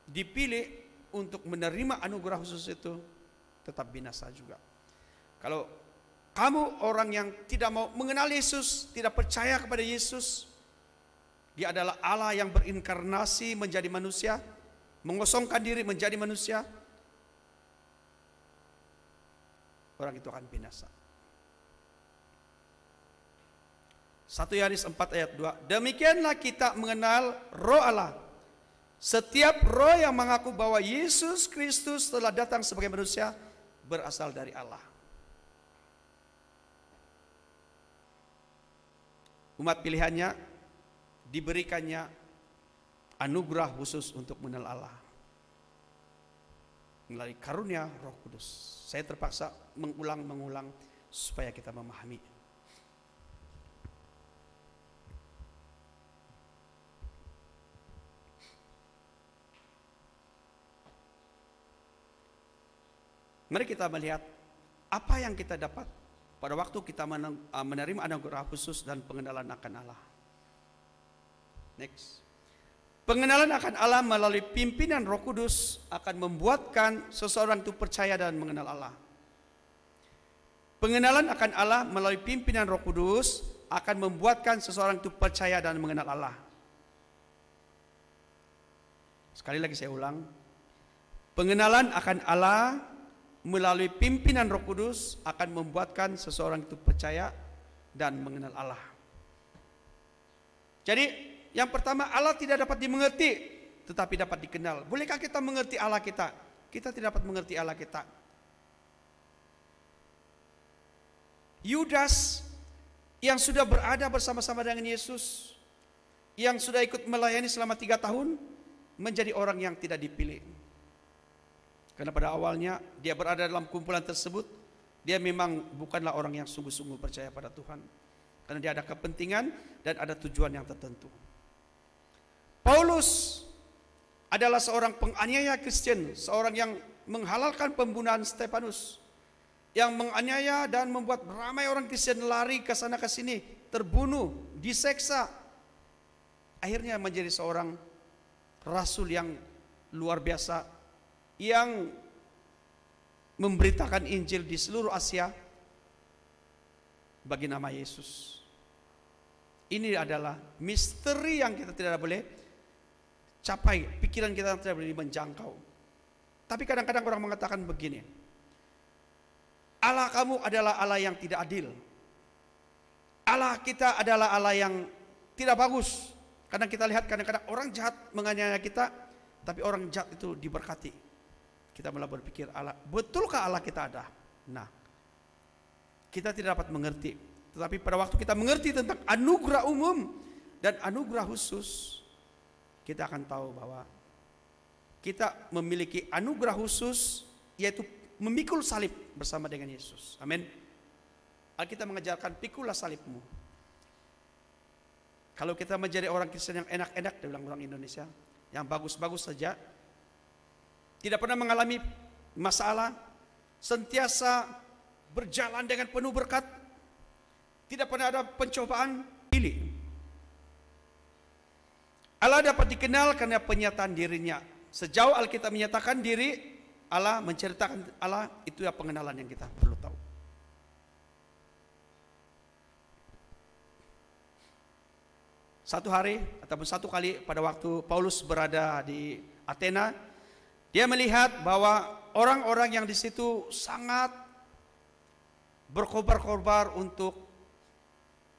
dipilih untuk menerima anugerah khusus itu, tetap binasa juga. Kalau kamu orang yang tidak mau mengenal Yesus, tidak percaya kepada Yesus, Dia adalah Allah yang berinkarnasi menjadi manusia, mengosongkan diri menjadi manusia, orang itu akan binasa. 1 Yohanes 4 ayat 2. Demikianlah kita mengenal Roh Allah. Setiap roh yang mengaku bahwa Yesus Kristus telah datang sebagai manusia berasal dari Allah. Umat pilihannya diberikannya anugerah khusus untuk mengenal Allah melalui karunia Roh Kudus. Saya terpaksa mengulang supaya kita memahami. Mari kita melihat apa yang kita dapat pada waktu kita menerima anugerah khusus dan pengenalan akan Allah. Next. Pengenalan akan Allah melalui pimpinan Roh Kudus akan membuatkan seseorang itu percaya dan mengenal Allah. Pengenalan akan Allah melalui pimpinan Roh Kudus akan membuatkan seseorang itu percaya dan mengenal Allah. Sekali lagi saya ulang. Pengenalan akan Allah melalui pimpinan Roh Kudus akan membuatkan seseorang itu percaya dan mengenal Allah. Jadi yang pertama, Allah tidak dapat dimengerti tetapi dapat dikenal. Bolehkah kita mengerti Allah kita? Kita tidak dapat mengerti Allah kita. Yudas yang sudah berada bersama-sama dengan Yesus, yang sudah ikut melayani selama 3 tahun, menjadi orang yang tidak dipilih. Karena pada awalnya dia berada dalam kumpulan tersebut, dia memang bukanlah orang yang sungguh-sungguh percaya pada Tuhan. Karena dia ada kepentingan dan ada tujuan yang tertentu. Paulus adalah seorang penganiaya Kristen, seorang yang menghalalkan pembunuhan Stefanus, yang menganiaya dan membuat ramai orang Kristen lari ke sana ke sini, terbunuh, diseksa. Akhirnya menjadi seorang rasul yang luar biasa, yang memberitakan Injil di seluruh Asia bagi nama Yesus. Ini adalah misteri yang kita tidak boleh capai, pikiran kita tidak boleh menjangkau. Tapi kadang-kadang orang mengatakan begini, Allah kamu adalah Allah yang tidak adil. Allah kita adalah Allah yang tidak bagus. Kadang kita lihat kadang-kadang orang jahat menganiaya kita, tapi orang jahat itu diberkati. Kita malah berpikir, Allah, betulkah Allah kita ada? Nah, kita tidak dapat mengerti. Tetapi pada waktu kita mengerti tentang anugerah umum dan anugerah khusus, kita akan tahu bahwa kita memiliki anugerah khusus, yaitu memikul salib bersama dengan Yesus. Amin. Alkitab mengajarkan, pikulah salibmu. Kalau kita menjadi orang Kristen yang enak-enak, dia bilang orang Indonesia, yang bagus-bagus saja, tidak pernah mengalami masalah, sentiasa berjalan dengan penuh berkat, tidak pernah ada pencobaan, pilih. Allah dapat dikenal karena penyataan dirinya. Sejauh Alkitab menyatakan diri Allah, menceritakan Allah, itu ya pengenalan yang kita perlu tahu. Satu hari ataupun satu kali pada waktu Paulus berada di Athena, dia melihat bahwa orang-orang yang di situ sangat berkobar-kobar untuk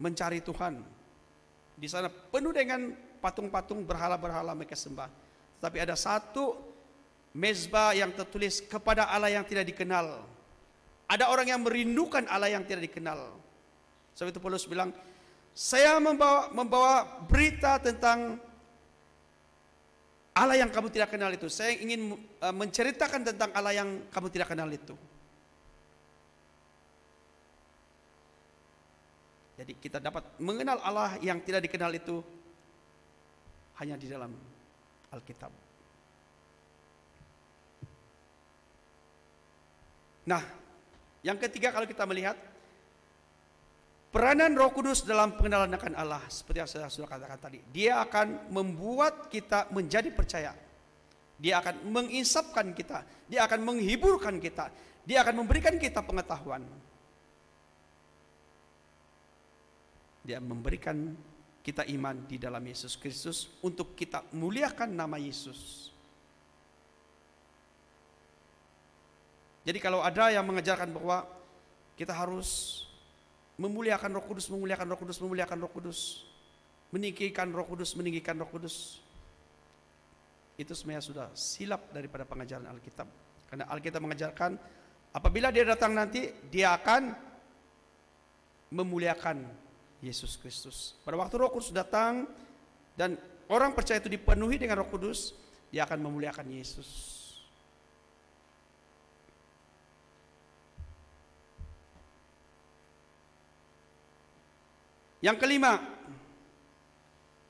mencari Tuhan. Di sana penuh dengan patung-patung berhala-berhala mereka sembah. Tetapi ada satu mezbah yang tertulis kepada Allah yang tidak dikenal. Ada orang yang merindukan Allah yang tidak dikenal. Sebab itu Paulus bilang, saya membawa berita tentang Allah yang kamu tidak kenal itu. Saya ingin menceritakan tentang Allah yang kamu tidak kenal itu. Jadi kita dapat mengenal Allah yang tidak dikenal itu hanya di dalam Alkitab. Nah, yang ketiga kalau kita melihat, Peranan Roh Kudus dalam pengenalan akan Allah, seperti yang saya sudah katakan tadi, dia akan membuat kita menjadi percaya. Dia akan menginsapkan kita, dia akan menghiburkan kita, dia akan memberikan kita pengetahuan. Dia memberikan kita iman di dalam Yesus Kristus untuk kita muliakan nama Yesus. Jadi kalau ada yang mengajarkan bahwa kita harus memuliakan Roh Kudus, memuliakan Roh Kudus, memuliakan Roh Kudus, meninggikan Roh Kudus, meninggikan Roh Kudus, itu sebenarnya sudah silap daripada pengajaran Alkitab. Karena Alkitab mengajarkan apabila dia datang nanti, dia akan memuliakan Yesus Kristus. Pada waktu Roh Kudus datang dan orang percaya itu dipenuhi dengan Roh Kudus, dia akan memuliakan Yesus. Yang kelima,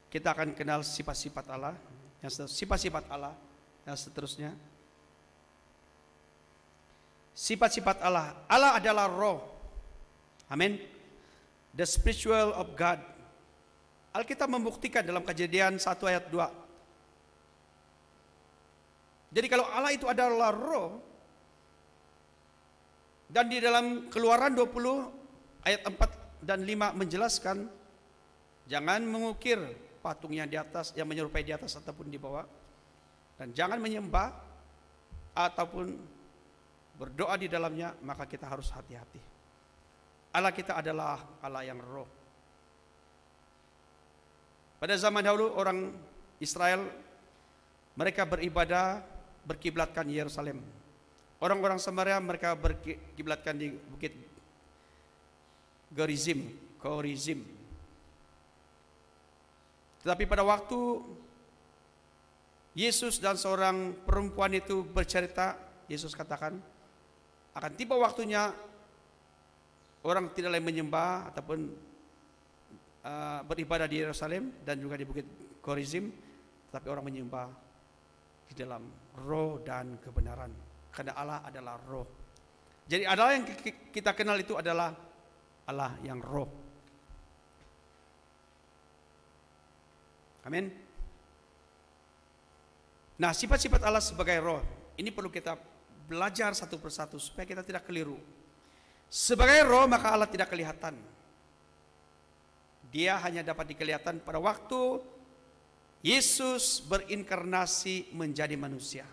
kita akan kenal sifat-sifat Allah, sifat-sifat Allah yang seterusnya. Sifat-sifat Allah. Allah adalah roh. Amin. The spiritual of God. Alkitab membuktikan dalam Kejadian 1 ayat 2. Jadi kalau Allah itu adalah roh, dan di dalam Keluaran 20 ayat 4 dan 5 menjelaskan, jangan mengukir patung yang di atas, yang menyerupai di atas ataupun di bawah, dan jangan menyembah ataupun berdoa di dalamnya, maka kita harus hati-hati. Allah kita adalah Allah yang roh. Pada zaman dahulu orang Israel, mereka beribadah berkiblatkan Yerusalem. Orang-orang Samaria mereka berkiblatkan di bukit Gerizim. Tetapi pada waktu Yesus dan seorang perempuan itu bercerita, Yesus katakan akan tiba waktunya orang tidak lagi menyembah ataupun beribadah di Yerusalem dan juga di bukit Gerizim, tetapi orang menyembah di dalam roh dan kebenaran, karena Allah adalah roh. Jadi Allah yang kita kenal itu adalah Allah yang roh. Amin. Nah, sifat-sifat Allah sebagai roh ini perlu kita belajar satu persatu supaya kita tidak keliru. Sebagai roh maka Allah tidak kelihatan. Dia hanya dapat dikelihatan pada waktu Yesus berinkarnasi menjadi manusia.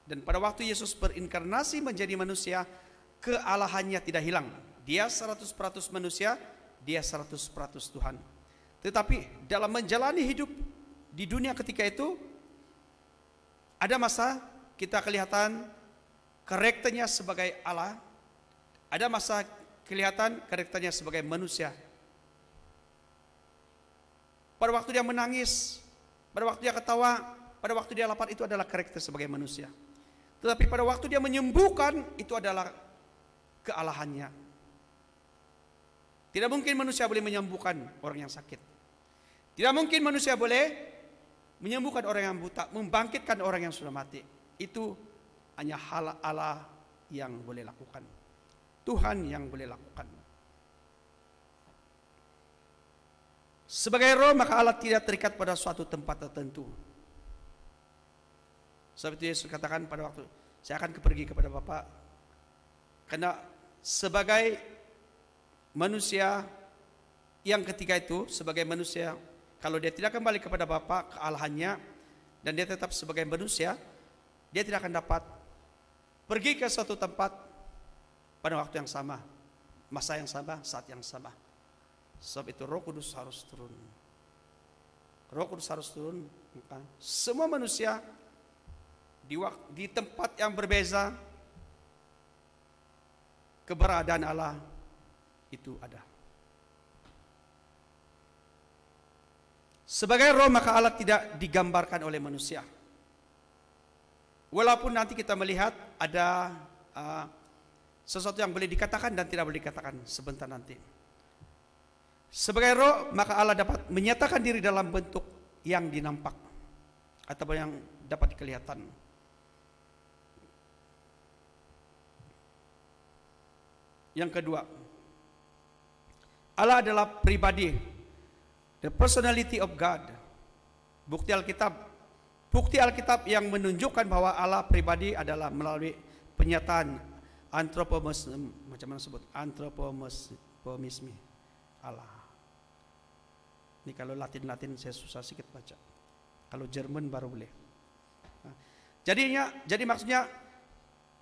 Dan pada waktu Yesus berinkarnasi menjadi manusia, kealahannya tidak hilang. Dia 100% manusia, dia 100% Tuhan. Tetapi dalam menjalani hidup di dunia ketika itu, ada masa kita kelihatan karakternya sebagai Allah, ada masa kelihatan karakternya sebagai manusia. Pada waktu dia menangis, pada waktu dia ketawa, pada waktu dia lapar, itu adalah karakter sebagai manusia. Tetapi pada waktu dia menyembuhkan, itu adalah kealahannya. Tidak mungkin manusia boleh menyembuhkan orang yang sakit. Tidak mungkin manusia boleh menyembuhkan orang yang buta, membangkitkan orang yang sudah mati. Itu hanya hal Allah yang boleh lakukan. Tuhan yang boleh lakukan. Sebagai roh maka Allah tidak terikat pada suatu tempat tertentu. Seperti Yesus katakan pada waktu, saya akan pergi kepada Bapa. Karena sebagai manusia yang ketika itu, sebagai manusia, kalau dia tidak kembali kepada Bapa, kealahannya, dan dia tetap sebagai manusia, dia tidak akan dapat pergi ke suatu tempat pada waktu yang sama, masa yang sama, saat yang sama. Sebab itu Roh Kudus harus turun. Roh Kudus harus turun. Semua manusia di tempat yang berbeza, keberadaan Allah itu ada. Sebagai roh maka Allah tidak digambarkan oleh manusia. Walaupun nanti kita melihat ada sesuatu yang boleh dikatakan dan tidak boleh dikatakan sebentar nanti. Sebagai roh maka Allah dapat menyatakan diri dalam bentuk yang dinampak atau yang dapat kelihatan. Yang kedua, Allah adalah pribadi, the personality of God. Bukti Alkitab yang menunjukkan bahwa Allah pribadi adalah melalui penyataan anthropomorphism, macam mana sebut? Anthropomorphism Allah. Ini kalau Latin saya susah sedikit baca. Kalau Jerman baru boleh. Jadi maksudnya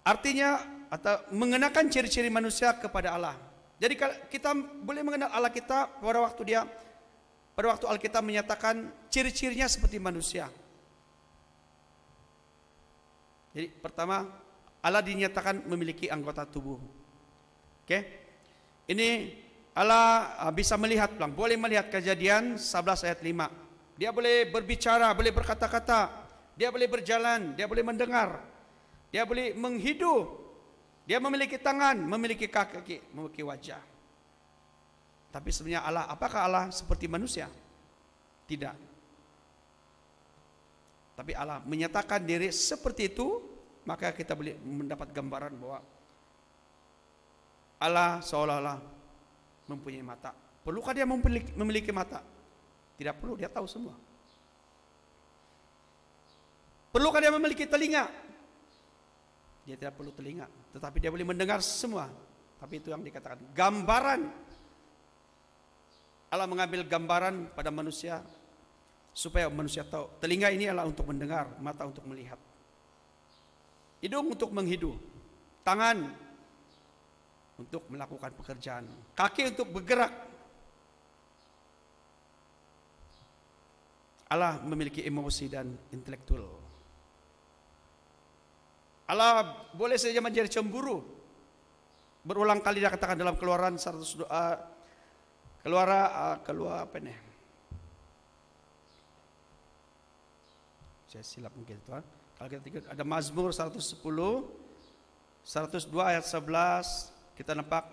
artinya atau mengenakan ciri-ciri manusia kepada Allah. Jadi kita boleh mengenal Allah kita pada waktu Alkitab menyatakan ciri-cirinya seperti manusia. Jadi pertama, Allah dinyatakan memiliki anggota tubuh. Oke. Ini Allah bisa melihat, boleh melihat. Kejadian 11 ayat 5. Dia boleh berbicara, boleh berkata-kata, dia boleh berjalan, dia boleh mendengar, dia boleh menghidup, dia memiliki tangan, memiliki kaki, memiliki wajah. Tapi sebenarnya Allah, apakah Allah seperti manusia? Tidak. Tapi Allah menyatakan diri seperti itu, maka kita boleh mendapat gambaran bahwa Allah seolah-olah mempunyai mata. Perlukah dia memiliki mata? Tidak perlu, dia tahu semua. Perlukah dia memiliki telinga? Dia tidak perlu telinga, tetapi dia boleh mendengar semua. Tapi itu yang dikatakan gambaran. Allah mengambil gambaran pada manusia supaya manusia tahu. Telinga ini adalah untuk mendengar, mata untuk melihat, hidung untuk menghidup, tangan untuk melakukan pekerjaan, kaki untuk bergerak. Allah memiliki emosi dan intelektual. Allah boleh saja menjadi cemburu. Berulang kali dia katakan dalam Keluaran 102, keluar apa nih? Saya silap mungkin tuan. Kalau kita tengok ada Mazmur 110, 102 ayat 11, kita nampak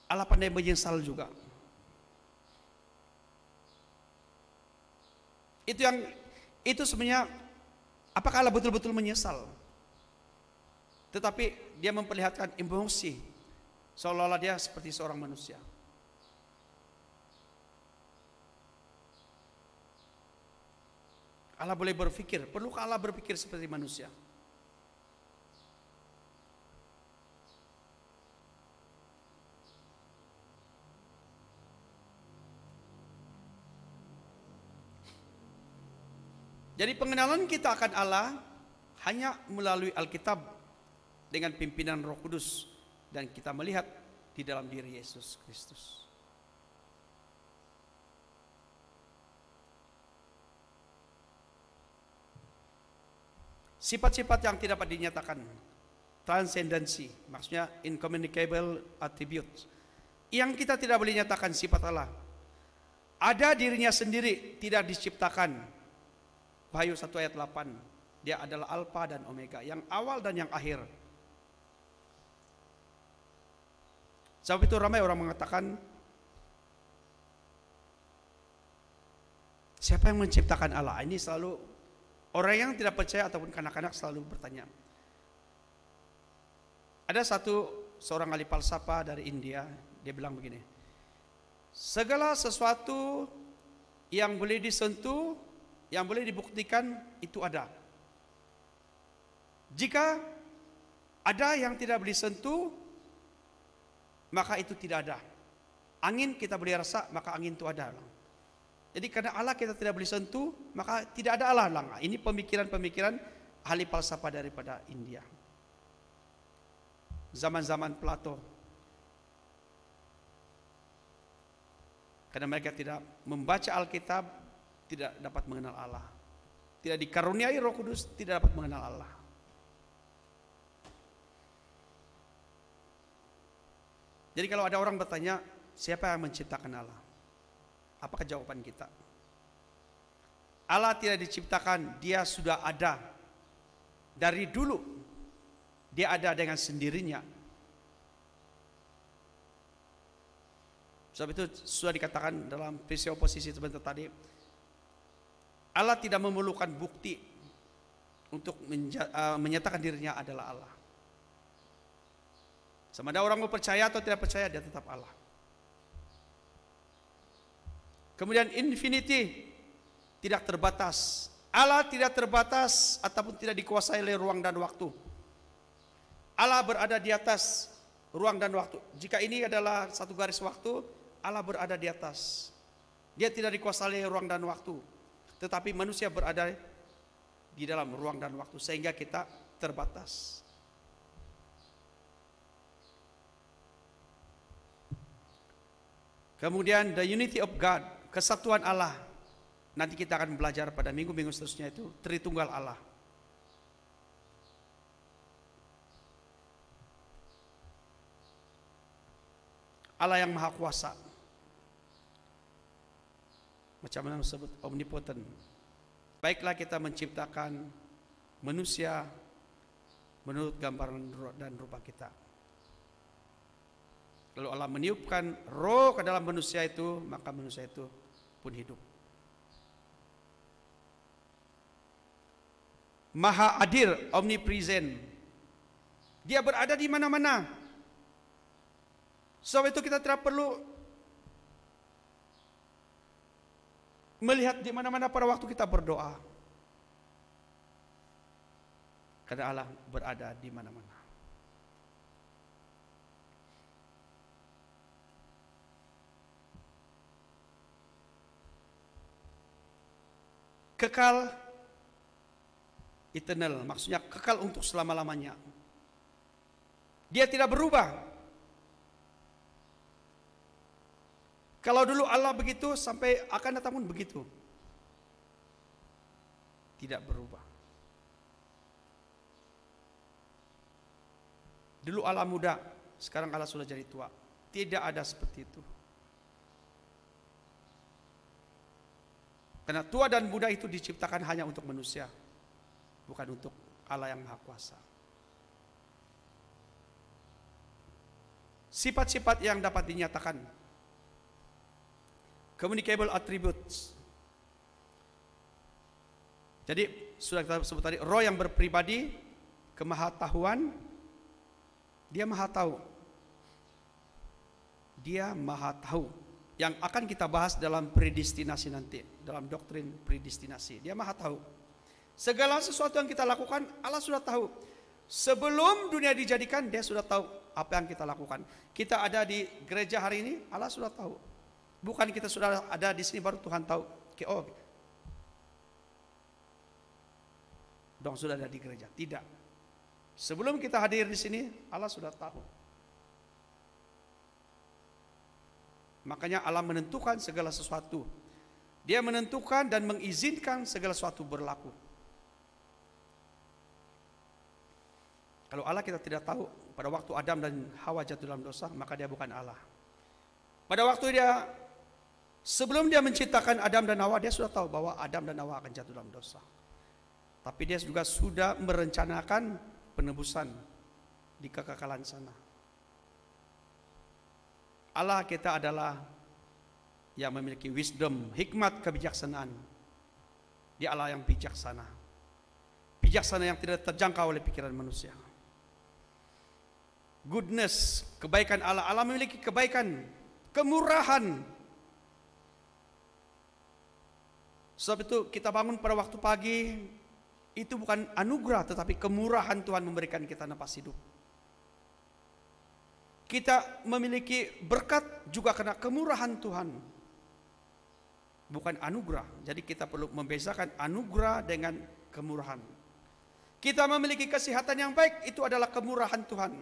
Allah pandai menyesal juga. Itu sebenarnya apakah Allah betul-betul menyesal? Tetapi dia memperlihatkan emosi seolah-olah dia seperti seorang manusia. Allah boleh berpikir, perlukah Allah berpikir seperti manusia? Jadi pengenalan kita akan Allah hanya melalui Alkitab dengan pimpinan Roh Kudus dan kita melihat di dalam diri Yesus Kristus. Sifat-sifat yang tidak dapat dinyatakan, transcendensi, maksudnya incommunicable attributes, yang kita tidak boleh nyatakan sifat Allah. Ada dirinya sendiri, tidak diciptakan. Wahyu 1 ayat 8, dia adalah Alfa dan Omega, yang awal dan yang akhir. Sebab itu ramai orang mengatakan, siapa yang menciptakan Allah? Ini selalu orang yang tidak percaya ataupun kanak-kanak selalu bertanya. Ada seorang ahli falsafah dari India, dia bilang begini, segala sesuatu yang boleh disentuh, yang boleh dibuktikan itu ada. Jika ada yang tidak boleh sentuh, maka itu tidak ada. Angin kita boleh rasa, maka angin itu ada. Jadi karena Allah kita tidak boleh sentuh, maka tidak ada Allah. Ini pemikiran-pemikiran ahli falsafah daripada India. Zaman-zaman Plato. Karena mereka tidak membaca Alkitab, tidak dapat mengenal Allah. Tidak dikaruniai Roh Kudus, tidak dapat mengenal Allah. Jadi kalau ada orang bertanya, siapa yang menciptakan Allah? Apakah jawaban kita? Allah tidak diciptakan, dia sudah ada. Dari dulu, dia ada dengan sendirinya. Sebab itu sudah dikatakan dalam peristiwa oposisi sebentar tadi, Allah tidak memerlukan bukti untuk menyatakan dirinya adalah Allah. Sama ada orang mau percaya atau tidak percaya, dia tetap Allah. Kemudian infinity, tidak terbatas. Allah tidak terbatas ataupun tidak dikuasai oleh ruang dan waktu. Allah berada di atas ruang dan waktu. Jika ini adalah satu garis waktu, Allah berada di atas. Dia tidak dikuasai oleh ruang dan waktu. Tetapi manusia berada di dalam ruang dan waktu sehingga kita terbatas. Kemudian the unity of God, kesatuan Allah. Nanti kita akan belajar pada minggu-minggu seterusnya itu Tritunggal Allah. Allah yang maha kuasa. Macam mana disebut omnipotent. Baiklah kita menciptakan manusia menurut gambaran dan rupa kita. Lalu Allah meniupkan roh ke dalam manusia itu, maka manusia itu pun hidup. Maha hadir, omnipresent. Dia berada di mana-mana. Sebab itu kita tidak perlu melihat di mana-mana pada waktu kita berdoa. Karena Allah berada di mana-mana. Kekal, eternal, maksudnya kekal untuk selama-lamanya. Dia tidak berubah. Kalau dulu Allah begitu, sampai akan datang pun begitu. Tidak berubah. Dulu Allah muda, sekarang Allah sudah jadi tua. Tidak ada seperti itu. Karena tua dan muda itu diciptakan hanya untuk manusia, bukan untuk Allah yang Maha Kuasa. Sifat-sifat yang dapat dinyatakan, communicable attributes. Jadi sudah kita sebut tadi, roh yang berpribadi, kemahatauan, dia maha tahu. Dia maha tahu. Yang akan kita bahas dalam predestinasi nanti, dalam doktrin predestinasi. Dia maha tahu. Segala sesuatu yang kita lakukan, Allah sudah tahu. Sebelum dunia dijadikan, dia sudah tahu apa yang kita lakukan. Kita ada di gereja hari ini, Allah sudah tahu. Bukan kita sudah ada di sini baru Tuhan tahu. Oh, dong sudah ada di gereja. Tidak. Sebelum kita hadir di sini, Allah sudah tahu. Makanya Allah menentukan segala sesuatu. Dia menentukan dan mengizinkan segala sesuatu berlaku. Kalau Allah kita tidak tahu, pada waktu Adam dan Hawa jatuh dalam dosa, maka dia bukan Allah. Pada waktu dia, sebelum dia menciptakan Adam dan Hawa, dia sudah tahu bahwa Adam dan Hawa akan jatuh dalam dosa. Tapi dia juga sudah merencanakan penebusan di kekekalan sana. Allah kita adalah yang memiliki wisdom, hikmat, kebijaksanaan. Dia Allah yang bijaksana. Bijaksana yang tidak terjangkau oleh pikiran manusia. Goodness, kebaikan Allah. Allah memiliki kebaikan, kemurahan. Sebab itu kita bangun pada waktu pagi, itu bukan anugerah tetapi kemurahan Tuhan memberikan kita napas hidup. Kita memiliki berkat juga karena kemurahan Tuhan, bukan anugerah. Jadi kita perlu membedakan anugerah dengan kemurahan. Kita memiliki kesehatan yang baik, itu adalah kemurahan Tuhan.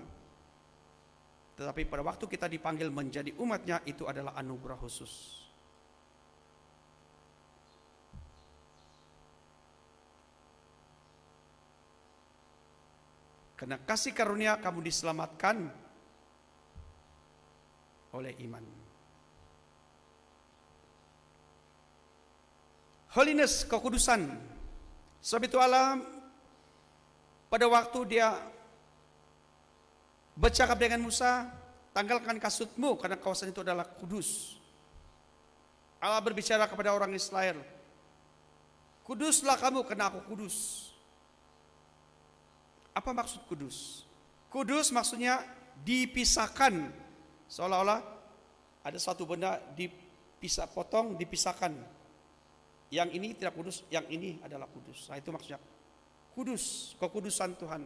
Tetapi pada waktu kita dipanggil menjadi umatnya, itu adalah anugerah khusus. Karena kasih karunia kamu diselamatkan oleh iman. Holiness, kekudusan. Sebab itu Allah pada waktu dia bercakap dengan Musa, tanggalkan kasutmu karena kawasan itu adalah kudus. Allah berbicara kepada orang Israel, kuduslah kamu karena aku kudus. Apa maksud kudus? Kudus maksudnya dipisahkan. Seolah-olah ada suatu benda potong, dipisahkan. Yang ini tidak kudus, yang ini adalah kudus. Nah, itu maksudnya kudus, kekudusan Tuhan.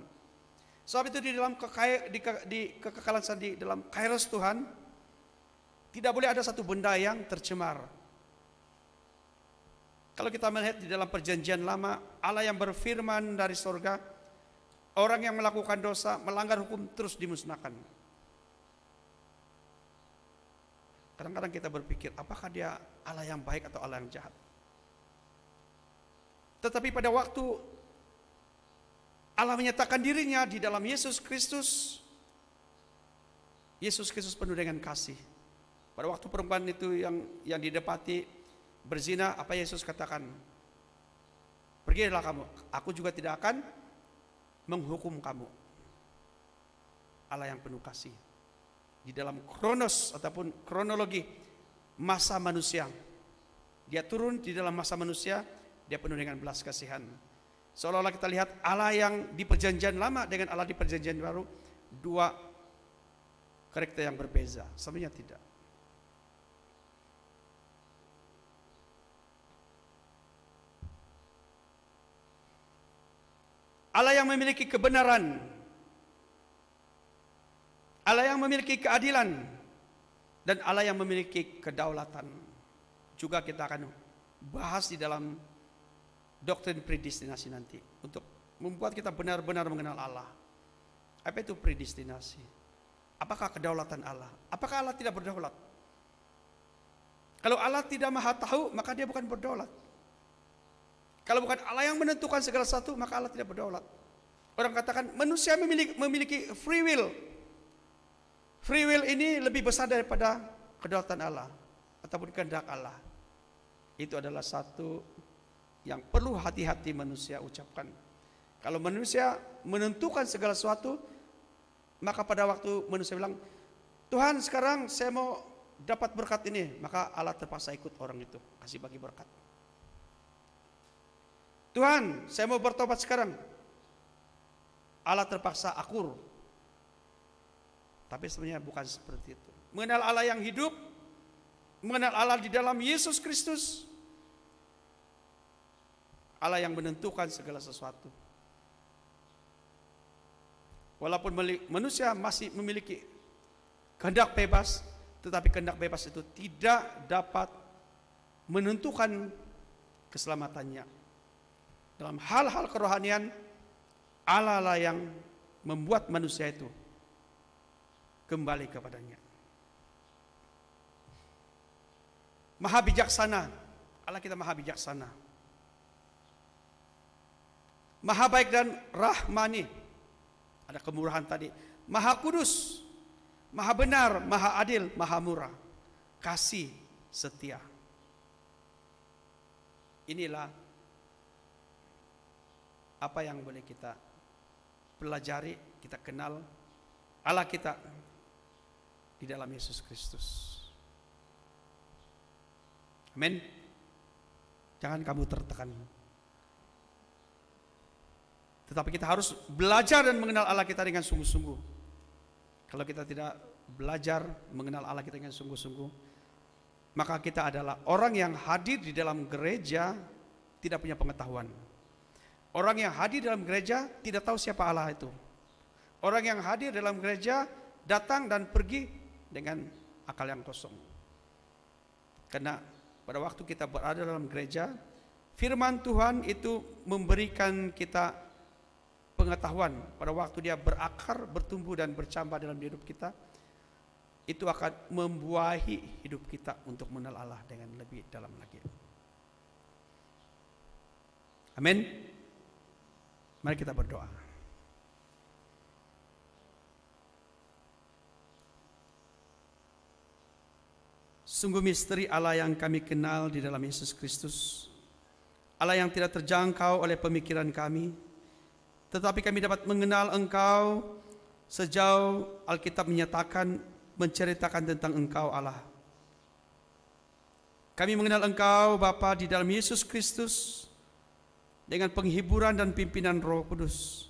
Sebab itu di dalam kekekalan di dalam kairos Tuhan, tidak boleh ada satu benda yang tercemar. Kalau kita melihat di dalam perjanjian lama, Allah yang berfirman dari sorga, orang yang melakukan dosa, melanggar hukum terus dimusnahkan. Kadang-kadang kita berpikir, apakah dia Allah yang baik atau Allah yang jahat? Tetapi pada waktu Allah menyatakan dirinya di dalam Yesus Kristus, Yesus Kristus penuh dengan kasih. Pada waktu perempuan itu yang didapati berzina, apa Yesus katakan? Pergilah kamu, aku juga tidak akan menghukum kamu. Allah yang penuh kasih. Di dalam kronos ataupun kronologi masa manusia, dia turun di dalam masa manusia, dia penuh dengan belas kasihan. Seolah-olah kita lihat Allah yang di perjanjian lama dengan Allah di perjanjian baru, dua karakter yang berbeza. Sebenarnya tidak. Allah yang memiliki kebenaran, Allah yang memiliki keadilan, dan Allah yang memiliki kedaulatan. Juga kita akan bahas di dalam doktrin predestinasi nanti, untuk membuat kita benar-benar mengenal Allah. Apa itu predestinasi? Apakah kedaulatan Allah? Apakah Allah tidak berdaulat? Kalau Allah tidak maha tahu, maka dia bukan berdaulat. Kalau bukan Allah yang menentukan segala sesuatu, maka Allah tidak berdaulat. Orang katakan manusia memiliki free will. Free will ini lebih besar daripada kedaulatan Allah ataupun kehendak Allah. Itu adalah satu yang perlu hati-hati manusia ucapkan. Kalau manusia menentukan segala sesuatu, maka pada waktu manusia bilang, Tuhan sekarang saya mau dapat berkat ini, maka Allah terpaksa ikut orang itu, kasih bagi berkat. Tuhan saya mau bertobat sekarang, Allah terpaksa akur. Tapi sebenarnya bukan seperti itu. Mengenal Allah yang hidup, mengenal Allah di dalam Yesus Kristus, Allah yang menentukan segala sesuatu. Walaupun manusia masih memiliki kehendak bebas, tetapi kehendak bebas itu tidak dapat menentukan keselamatannya. Dalam hal-hal kerohanian, Allah lah yang membuat manusia itu kembali kepadanya. Maha bijaksana, Allah kita maha bijaksana. Maha baik dan rahmani, ada kemurahan tadi. Maha kudus, maha benar, maha adil, maha murah, kasih setia. Inilah apa yang boleh kita pelajari, kita kenal Allah kita di dalam Yesus Kristus. Amin. Jangan kamu tertekan. Tetapi kita harus belajar dan mengenal Allah kita dengan sungguh-sungguh. Kalau kita tidak belajar mengenal Allah kita dengan sungguh-sungguh, maka kita adalah orang yang hadir di dalam gereja tidak punya pengetahuan. Orang yang hadir dalam gereja tidak tahu siapa Allah itu. Orang yang hadir dalam gereja datang dan pergi dengan akal yang kosong. Karena pada waktu kita berada dalam gereja, firman Tuhan itu memberikan kita pengetahuan. Pada waktu dia berakar, bertumbuh dan bercambah dalam hidup kita, itu akan membuahi hidup kita untuk mengenal Allah dengan lebih dalam lagi. Amin. Mari kita berdoa. Sungguh misteri Allah yang kami kenal di dalam Yesus Kristus, Allah yang tidak terjangkau oleh pemikiran kami, tetapi kami dapat mengenal Engkau sejauh Alkitab menyatakan, menceritakan tentang Engkau Allah. Kami mengenal Engkau Bapa di dalam Yesus Kristus dengan penghiburan dan pimpinan Roh Kudus.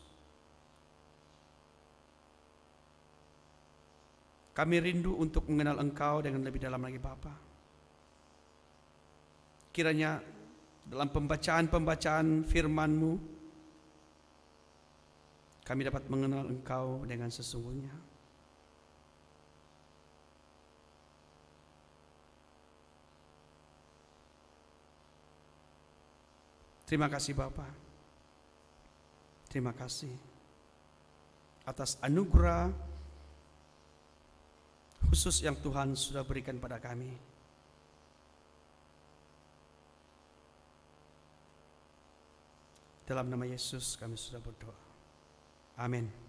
Kami rindu untuk mengenal Engkau dengan lebih dalam lagi Bapa. kiranya dalam pembacaan-pembacaan firman-Mu kami dapat mengenal Engkau dengan sesungguhnya. Terima kasih Bapa. Terima kasih atas anugerah khusus yang Tuhan sudah berikan pada kami. Dalam nama Yesus kami sudah berdoa. Amin.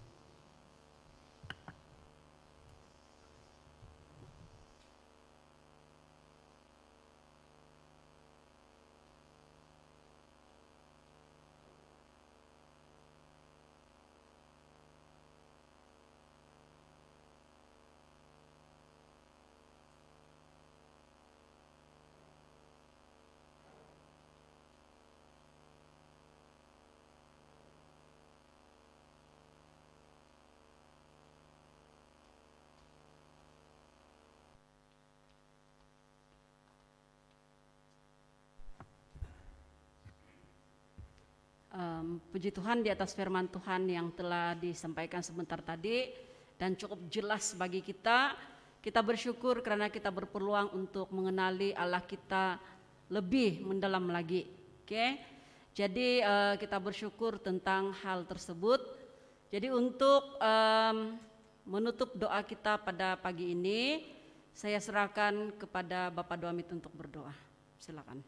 Puji Tuhan di atas firman Tuhan yang telah disampaikan sebentar tadi dan cukup jelas bagi kita. Kita bersyukur karena kita berpeluang untuk mengenali Allah kita lebih mendalam lagi. Oke, jadi kita bersyukur tentang hal tersebut. Jadi untuk menutup doa kita pada pagi ini, saya serahkan kepada Bapak Duamit untuk berdoa. Silakan.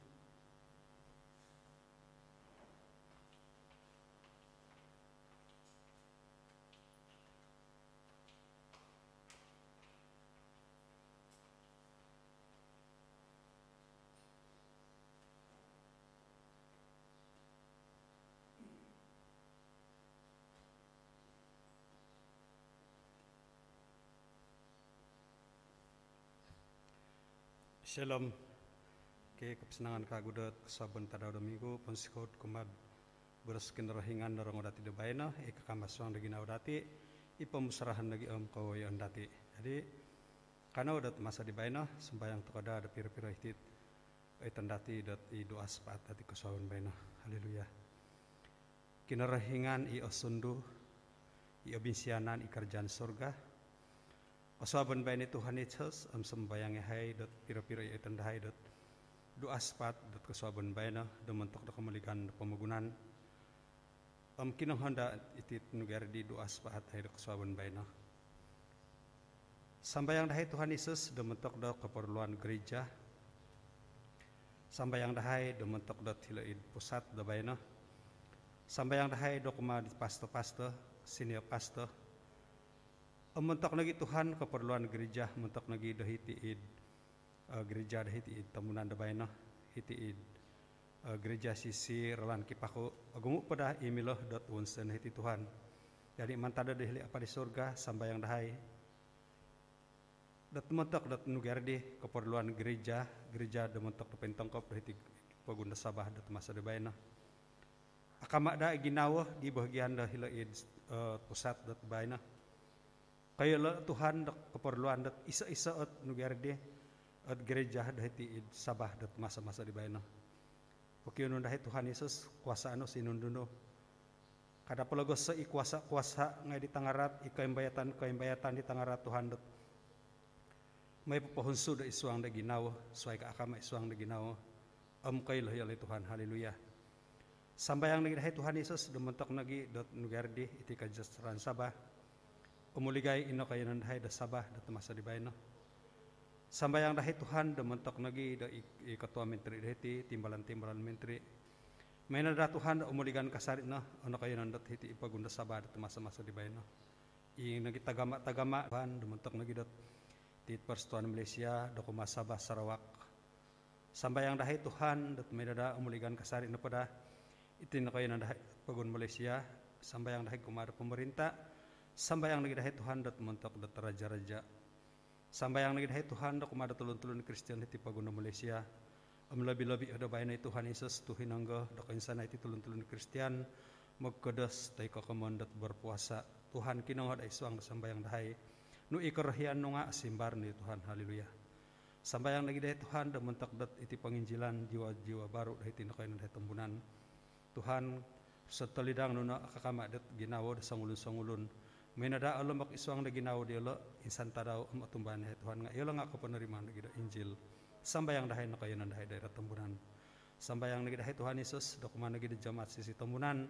Shalom, ke kesenangan kagudat sabun tada domingo ponsikot kumad beraskin rahingan darang odati de baina kamaswang dagi naudati ipamusarahan lagi kau yang dati. Jadi karena udah masa di baina sembayang tukada ada pira-pira itit tandati dat i doa sepat dati kesawan baina. Haleluya. Kinarahingan i osundu i obinsianan i kerjaan surga. Pasaban baini Tuhan Yesus sembayang hai dot pira-pira ya tandahai dot doa sepat dot kesaban baina dementok dok kemalikan pemegunan kinong honda itit nugar di doa sepat hai dot kesaban baina sambayang dahai Tuhan Yesus dementok dok keperluan gereja sambayang dahai dementok dot hilaid pusat da baina sambayang dahai dok ma di pasto senior pasto mentok lagi Tuhan keperluan gereja mentok lagi dahiti gereja dahiti tamunan dabayna hiti gereja sisi relan kipaku agungu pada imiloh dot unsen hiti Tuhan jadi mantada dehli apa di surga sambayang dahai dot mentok dot nugardi keperluan gereja dementok pentongkop dahiti pagunda sabah dot masa dabayna akamak da ginawa di bagian dahilaid pusat dot bayna kaya Tuhan keperluan dat isa-isa at nugarde at gereja dahiti sabah dat masa-masa di bayna. Pagkiunon dahit Tuhan Yesus kuasa ano sinunduno. Kada palagos sa kuasa nga di tangarat ikaimbayatan di tangarat Tuhan dat may papahunso da isuang da ginawa suay kaakama isuang da ginawa kay lahiyalay Tuhan. Haleluya. Sambayang nagi dahit Tuhan Yesus dumuntok nagi dot nugarde iti kajasaran sabah. Umuligay ino kayo nandahay da sabah da masa di bayno. Sambayang dahi Tuhan da mentok nagi da ikatua menteri dahiti timbalan menteri. May nada Tuhan da umuligan kasarit na ano kayo nandat hiti ipagunda sabah da masa-masa di bayno. I nagi tagama Tuhan da mentok nagi dat tit Persatuan Malaysia da kumasabah Sarawak. Sambayang dahi Tuhan dat may nada umuligan kasarit na pada itin na kayo nandahay pagun Malaysia. Sambayang dahi kumada pemerintah. Sambayang lagi dahai Tuhan dat mentok dat raja-raja. Sambayang lagi dahai Tuhan dat kumada tulun-tulun Kristen hiti paguna Malaysia. Lebih-lebih ada bayna Tuhan Yesus tuhinangga da kainsana iti tulun-tulun Kristen magkedes tay kakamon dat berpuasa. Tuhan kinong ada isuang sambayang dahai. Nu ikerhian nu nga simbar ni Tuhan. Haleluya. Sambayang lagi dahi Tuhan dan mentak dat iti penginjilan jiwa-jiwa baru dahi tindakan dahi tembunan. Tuhan setelidang nuna kakama dat ginawa da sangulun-sangulun. Menada Allah mak iswang da ginawa di Allah insan tadaw am atumban dahi Tuhan nga ilo nga penerimaan lagi da Injil. Sambayang dahi nakayanan dahi daerah tembunan. Sambayang lagi dahi Tuhan Yesus dokuman lagi da jamaat sisi tembunan.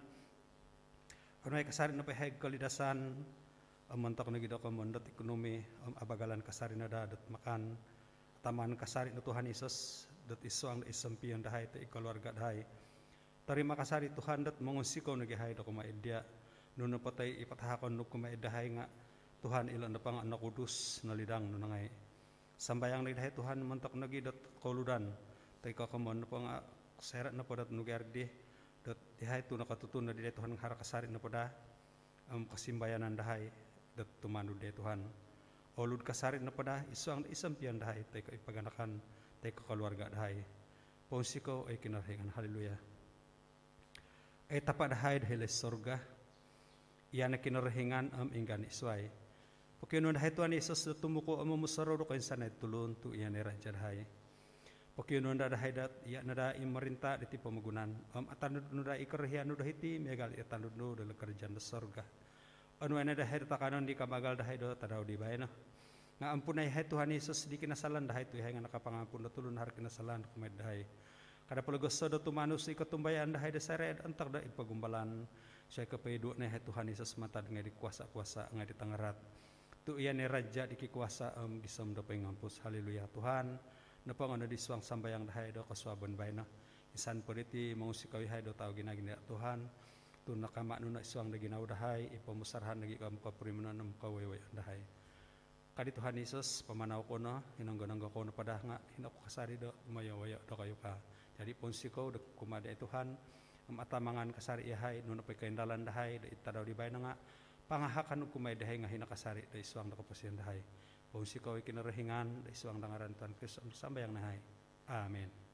Anay kasari na paheg kalidasan mentak lagi da komandot ekonomi abagalan kasari na da dat makan taman kasari na Tuhan Yesus dat iswang da isampian dahay ta keluarga dahay. Tarima kasari Tuhan dat mengusikaw nagihay da kumaidya nuno patay ipatahakon no kumaidyahay nga Tuhan ilan da pang anak kudus nalidang no nangay. Sambayang nagdahay Tuhan mentak nagi dat kauludan tay kakamon no pang serat na podat nugardi dat dihay tu nakatutun na diday Tuhan hara kasari na poda kasimbayanan dahay dat tumanud diday Tuhan. Olud kasari na pada isang isampian dahay tay kaipaganakan tay keluarga dahay. Ponsiko ay kinarhingan haleluya. Ay tapat dahay dahay sorga. Iyan na kinarhingan inggan isway. Pagkinon dahay Tuhan Yesus tumuko musaro do kain sanay tulun tu iyan ay radya dahay. Pagkinon dahay dat iyan na dahay marinta diti pamagunan. Atanud no dahay ikarhian no dahay ti megal atanud no dahay kerjaan da sorga. Anu ana dahay takanon di kamagal dahay do tadaw di bayna nga ampunay hay Tuhan Yesus di kinasalan dahay tu hay nga nakapangampun da tulun har kinasalan kumed dahay kada palagoso do tumanus ikatumbayan dahay da sared antak da ipagumbalan siya kapaydo na hay Tuhan Yesus matad nga di kuasa-kuasa nga di tangarat tu iyan ni radya di kikuasa gisam da pangampus haleluya Tuhan napangano di suang sambayang dahay do kaswaban bayna isan puriti mangusikawi hay do tao ginagina Tuhan tu nakama nuna iswang da ginaw dahay ipamusarhan lagi kam kapurimanan ng kawayway dahay kadi Tuhan Yesus pamanaw ko no hinangganangga ko no padah nga hinako kasari do umayaw-ayaw do kayo ka jadi ponsiko do kumada Tuhan amatamangan kasari ihay nuna pay kaindalan dahay da itadaw di bay na nga pangahakan kumay dahay nga hinakasari da iswang da kapasiyan dahay ponsiko ay kinarahingan da iswang dangaran Tuhan Kristus sambayang nahay amen.